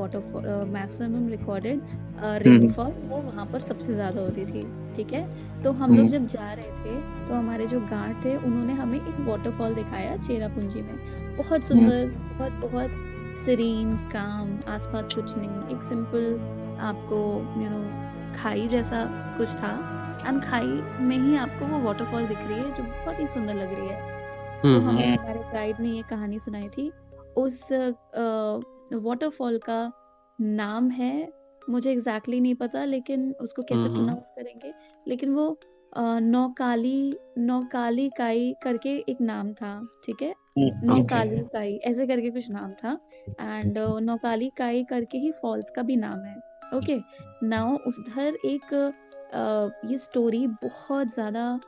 rainfall वो वहाँ पर सबसे ज़्यादा होती थी, ठीक है। तो हम लोग जब जा रहे थे तो हमारे जो गार्ड थे उन्होंने हमें एक वाटरफॉल दिखाया चेरापूंजी में, बहुत सुंदर, बहुत बहुत सीरीन, काम, आसपास कुछ नहीं, एक सिंपल आपको खाई जैसा कुछ था, एंड खाई में ही आपको वो वाटरफॉल दिख रही है जो बहुत ही सुंदर लग रही है। तो हमें हमारे गाइड ने ये कहानी सुनाई थी। उस वाटरफॉल का नाम है, मुझे एग्जैक्टली नहीं पता, लेकिन उसको कैसे प्रोनाउंस करेंगे, लेकिन वो नौकाली काई करके एक नाम था, ठीक है, नौकाली काई ऐसे करके कुछ नाम था। एंड नौकाली काई करके ही फॉल्स का भी नाम है। ओके, नाउ उधर एक ये स्टोरी बहुत ज़्यादा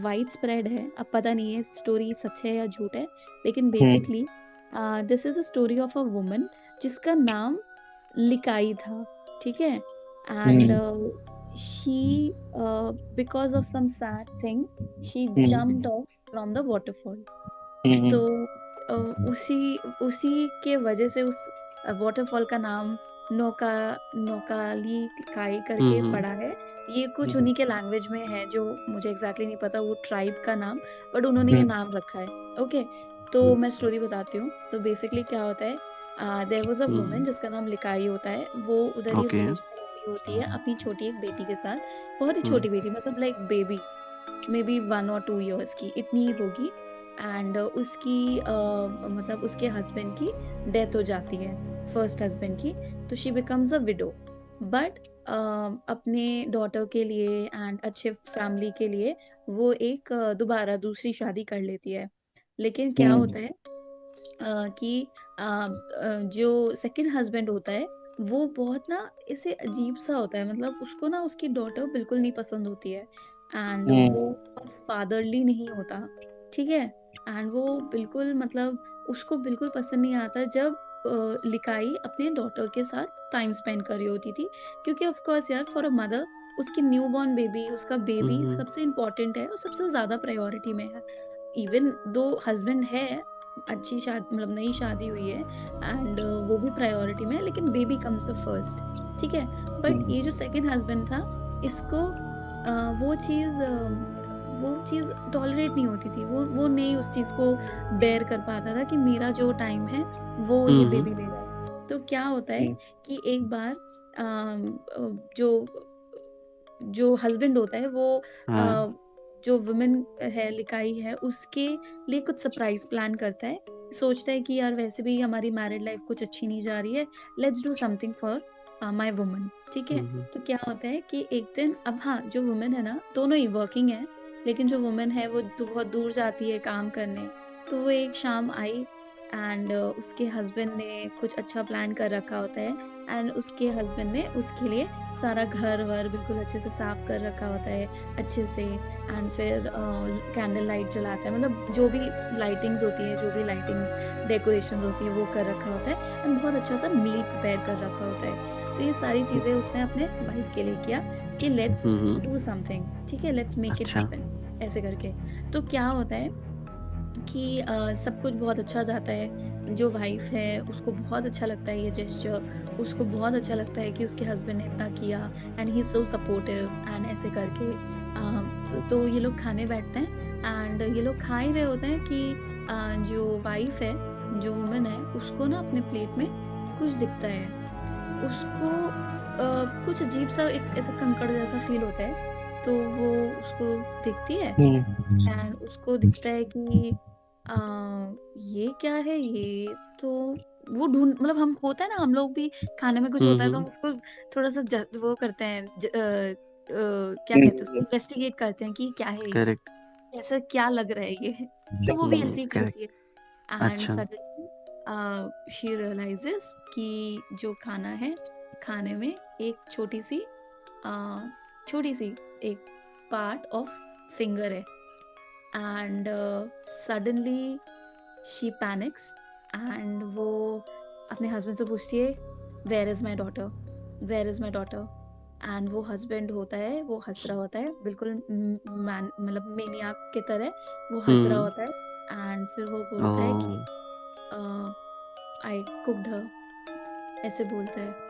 वाइड स्प्रेड है, अब पता नहीं है स्टोरी सच है या झूठ है, लेकिन basically this is a story of a woman जिसका नाम लिकाई था, ठीक है। And she because of some sad thing she jumped off from the waterfall. तो उसी के वजह से उस वाटरफॉल का नाम नौकाली काई करके पड़ा है। ये कुछ उन्हीं के लैंग्वेज में है जो मुझे एग्जैक्टली नहीं पता, वो ट्राइब का नाम, बट उन्होंने ये नाम रखा है। ओके, तो मैं स्टोरी बताती हूँ। तो बेसिकली क्या होता है, देयर वाज अ वुमन जिसका नाम लिकाई होता है, वो उधर ही ओके। विलेज में रहती होती है अपनी छोटी एक बेटी के साथ, बहुत ही छोटी बेटी, मतलब like baby, may be 1 or 2 years की इतनी ही होगी। एंड उसकी मतलब उसके हस्बैंड की डेथ हो जाती है, फर्स्ट हस्बैंड की, तो she becomes a window. But अपने डॉटर के लिए एंड अच्छे फैमिली के लिए वो एक दोबारा दूसरी शादी कर लेती है। लेकिन क्या होता है कि जो सेकंड हस्बैंड होता है वो बहुत ना इसे अजीब सा होता है, मतलब उसको ना उसकी डॉटर बिल्कुल नहीं पसंद होती है, एंड वो बहुत फादरली नहीं होता, ठीक है। एंड वो बिल्कुल, मतलब उसको बिल्कुल पसंद नहीं आता जब लिकाई अपने डॉटर के साथ टाइम स्पेंड कर रही होती थी, क्योंकि ऑफ कोर्स यार, फॉर अ मदर उसकी न्यू बॉर्न बेबी, उसका बेबी सबसे इम्पोर्टेंट है और सबसे ज्यादा प्रायोरिटी में है। इवन दो हस्बैंड है, अच्छी शादी, मतलब नई शादी हुई है, एंड वो भी प्रायोरिटी में है, लेकिन बेबी कम्स द फर्स्ट, ठीक है। बट ये जो सेकंड हस्बैंड था, इसको वो चीज वो चीज़ टॉलरेट नहीं होती थी, वो नहीं उस चीज़ को बेयर कर पाता था कि मेरा जो टाइम है वो ये बेबी ले रहा है। तो क्या होता है कि एक बार जो जो हस्बैंड होता है वो हाँ जो वुमेन है लिकाई है उसके लिए कुछ सरप्राइज प्लान करता है, सोचता है कि यार वैसे भी हमारी मैरिड लाइफ कुछ अच्छी नहीं जा रही है, let's do something for my woman. ठीक है, तो क्या होता है कि एक दिन, अब हाँ जो वुमेन है ना दोनों ही वर्किंग है, लेकिन जो वुमेन है वो बहुत दूर जाती है काम करने। तो वो एक शाम आई एंड उसके हस्बैंड ने कुछ अच्छा प्लान कर रखा होता है, एंड उसके हस्बैंड ने उसके लिए सारा घर वर बिल्कुल अच्छे से साफ कर रखा होता है अच्छे से, एंड फिर कैंडल लाइट जलाता है, मतलब जो भी लाइटिंग्स होती है, जो भी लाइटिंग्स डेकोरेशन होती है वो कर रखा होता है, एंड बहुत अच्छा सा मील प्रिपेयर कर रखा होता है। तो ये सारी चीजें उसने अपने वाइफ के लिए किया कि लेट्स डू समथिंग, ठीक है, लेट्स मेक इट अच्छा हैपन ऐसे करके। तो क्या होता है कि सब कुछ बहुत अच्छा जाता है, जो वाइफ है उसको बहुत अच्छा लगता है ये जेस्चर, उसको बहुत अच्छा लगता है कि उसके हस्बैंड ने इतना किया, and he is so supportive and ऐसे करके तो ये लोग खाने बैठते हैं, एंड ये लोग खा ही रहे होते हैं कि जो वाइफ है, जो वुमन है, उसको ना अपने प्लेट में कुछ दिखता है, उसको कुछ अजीब सा एक ऐसा कंकड़ जैसा फील होता है। तो वो उसको दिखती है एंड उसको दिखता है कि आ, ये क्या है ये। तो वो ढूंढ, मतलब हम होता है ना, हम लोग भी खाने में कुछ होता है तो हम उसको थोड़ा सा वो करते हैं क्या कहते हैं उसको, इन्वेस्टिगेट करते हैं कि क्या है ये, करेक्ट ऐसा क्या लग रहा है ये। तो वो भी ऐसे ही करेक्ट करती है, एंड अच्छा सडनली शी रियलाइजेस कि जो खाना है, खाने में एक छोटी सी एक पार्ट ऑफ फिंगर है, एंड सडनली शी पैनिक्स, एंड वो अपने हस्बैंड से पूछती है where is my daughter, where is my daughter. And वो हस्बैंड होता है, वो हंस रहा होता है बिल्कुल मतलब मेनियाक की तरह वो हंस रहा होता है, एंड फिर वो बोलता है कि ओ आई कुक्ड हर, ऐसे बोलता है।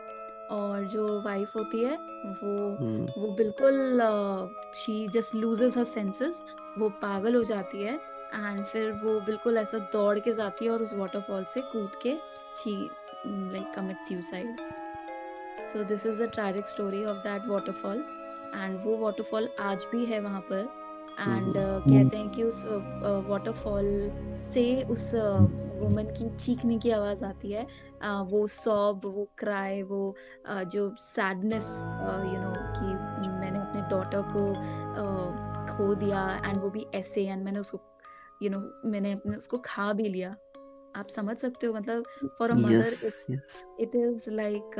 और जो वाइफ होती है वो बिल्कुल she just loses her senses, वो पागल हो जाती है, एंड फिर वो बिल्कुल ऐसा दौड़ के जाती है और उस वाटरफॉल से कूद के she like commit suicide. So this is the tragic story of that waterfall, and वो वाटरफॉल आज भी है वहां पर, एंड कहते हैं कि उस वाटरफॉल से उस वुमन की चीखने की आवाज आती है, वो सॉब, वो क्राई, वो जो सैडनेस, कि मैंने अपने डॉटर को खो दिया, एंड वो भी ऐसे, एंड मैंने उसको मैंने अपने उसको खा भी लिया। आप समझ सकते हो, मतलब for a yes mother yes it is like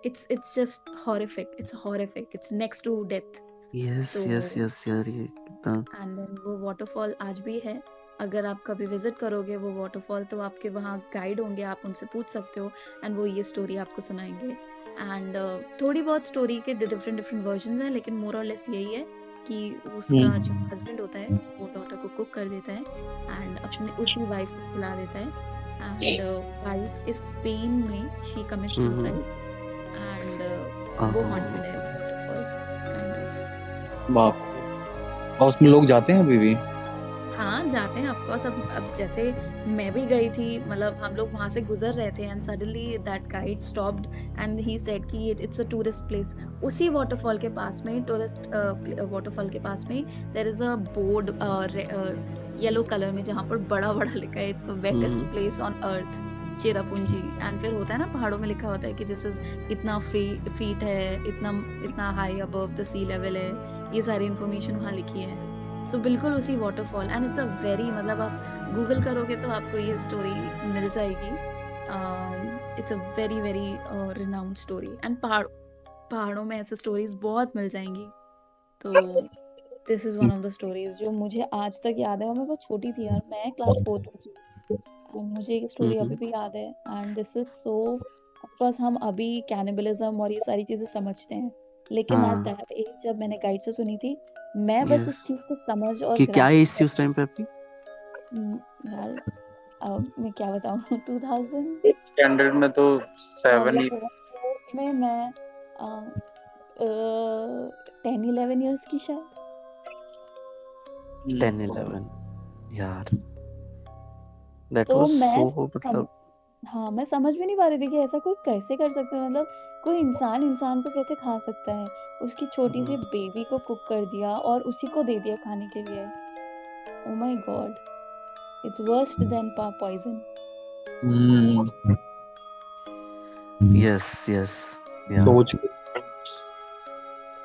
it's just horrific, it's horrific, it's next to death। Yes तो यस यस यार ये कितना एंड देन वो वाटरफॉल आज भी है, अगर आप कभी विजिट करोगे वो वाटरफॉल तो आपके वहाँ गाइड होंगे, आप उनसे पूछ सकते हो, एंड वो ये स्टोरी आपको सुनाएंगे। एंड थोड़ी बहुत स्टोरी के डिफरेंट डिफरेंट वर्जन हैं, लेकिन मोर और लेस यही है कि उसका जो हस्बैंड होता है वो डॉटर को कुक कर देता है एंड अपने उसी वाइफ को खिला देता है, एंड वाइफ इस पेन में शी कमिट सुसाइड, एंड वो हॉन्टेड है वाटरफॉल काइंड ऑफ। बाप, और उसमें लोग जाते हैं अभी भी? हाँ जाते हैं ऑफ कोर्स। अब जैसे मैं भी गई थी, मतलब हम लोग वहां से गुजर रहे थे and suddenly that guide stopped and he said कि इट्स अ टूरिस्ट प्लेस। उसी वाटरफॉल के पास में, टूरिस्ट वाटरफॉल के पास में there is a board yellow colour में जहाँ पर बड़ा बड़ा लिखा है it's wettest place on earth, Cherrapunji. And फिर होता है ना पहाड़ों में लिखा होता है कि दिस इज इतना फीट है, इतना इतना high above the sea level है, ये सारी इन्फॉर्मेशन वहाँ लिखी है। सो बिल्कुल उसी waterfall, and it's a very, मतलब आप गूगल करोगे तो आपको ये स्टोरी मिल जाएगी। It's a very very renowned story, and पहाड़ों में ऐसे स्टोरीज बहुत मिल जाएंगी। तो this is one of the stories जो मुझे आज तक याद है, और मैं बहुत छोटी थी यार, मैं क्लास 4 में थी, एंड मुझे ये स्टोरी अभी भी याद है। And this is so, of course हम अभी कैनिबलिज्म और ये सारी चीजें समझते हैं, लेकिन एट हाँ दैट एज जब मैंने गाइड से सुनी थी, मैं बस उस यस चीज को समझ और कि क्या ग्रास्प एज थी उस टाइम पे आपकी यार अब मैं क्या बताऊं 2000 स्टैंडर्ड में तो 7 मतलब फोर्थ में मैं 10-11 इयर्स की शायद। 10-11 यार, दैट तो वाज मैं सो मतलब हाँ, मैं समझ भी नहीं पा रही थी कि ऐसा कोई कैसे कर सकता है, मतलब कोई इंसान इंसान को कैसे खा सकता है। उसकी छोटी सी बेबी को कुक कर दिया और उसी को दे दिया खाने के लिए। Oh my god, it's worst than poison. Yes yes या सोच के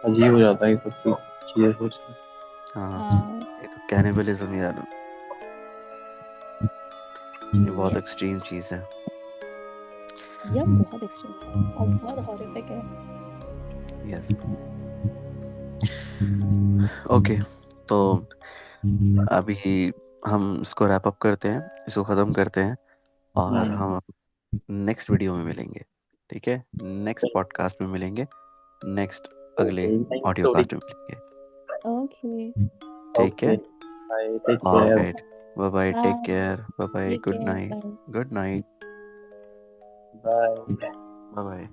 अजीब हो जाता है ये सब चीजें सोच के। हाँ, हाँ ये तो कैनिबलिज्म यार, ये बहुत यस, एक्सट्रीम चीज है। यह बहुत एक्सट्रीम और बहुत हॉरिफिक है। यस ओके, तो अभी हम इसको रैप अप करते हैं, इसको ख़त्म करते हैं और हम नेक्स्ट वीडियो में मिलेंगे। ठीक है, नेक्स्ट पॉडकास्ट में मिलेंगे, नेक्स्ट अगले ऑडियो सॉरी। कास्ट में मिलेंगे। ओके, ठीक है, okay, bye, take care. Alright, bye bye, take bye, care, bye bye, take good care, night, bye. Good night, bye. Bye bye.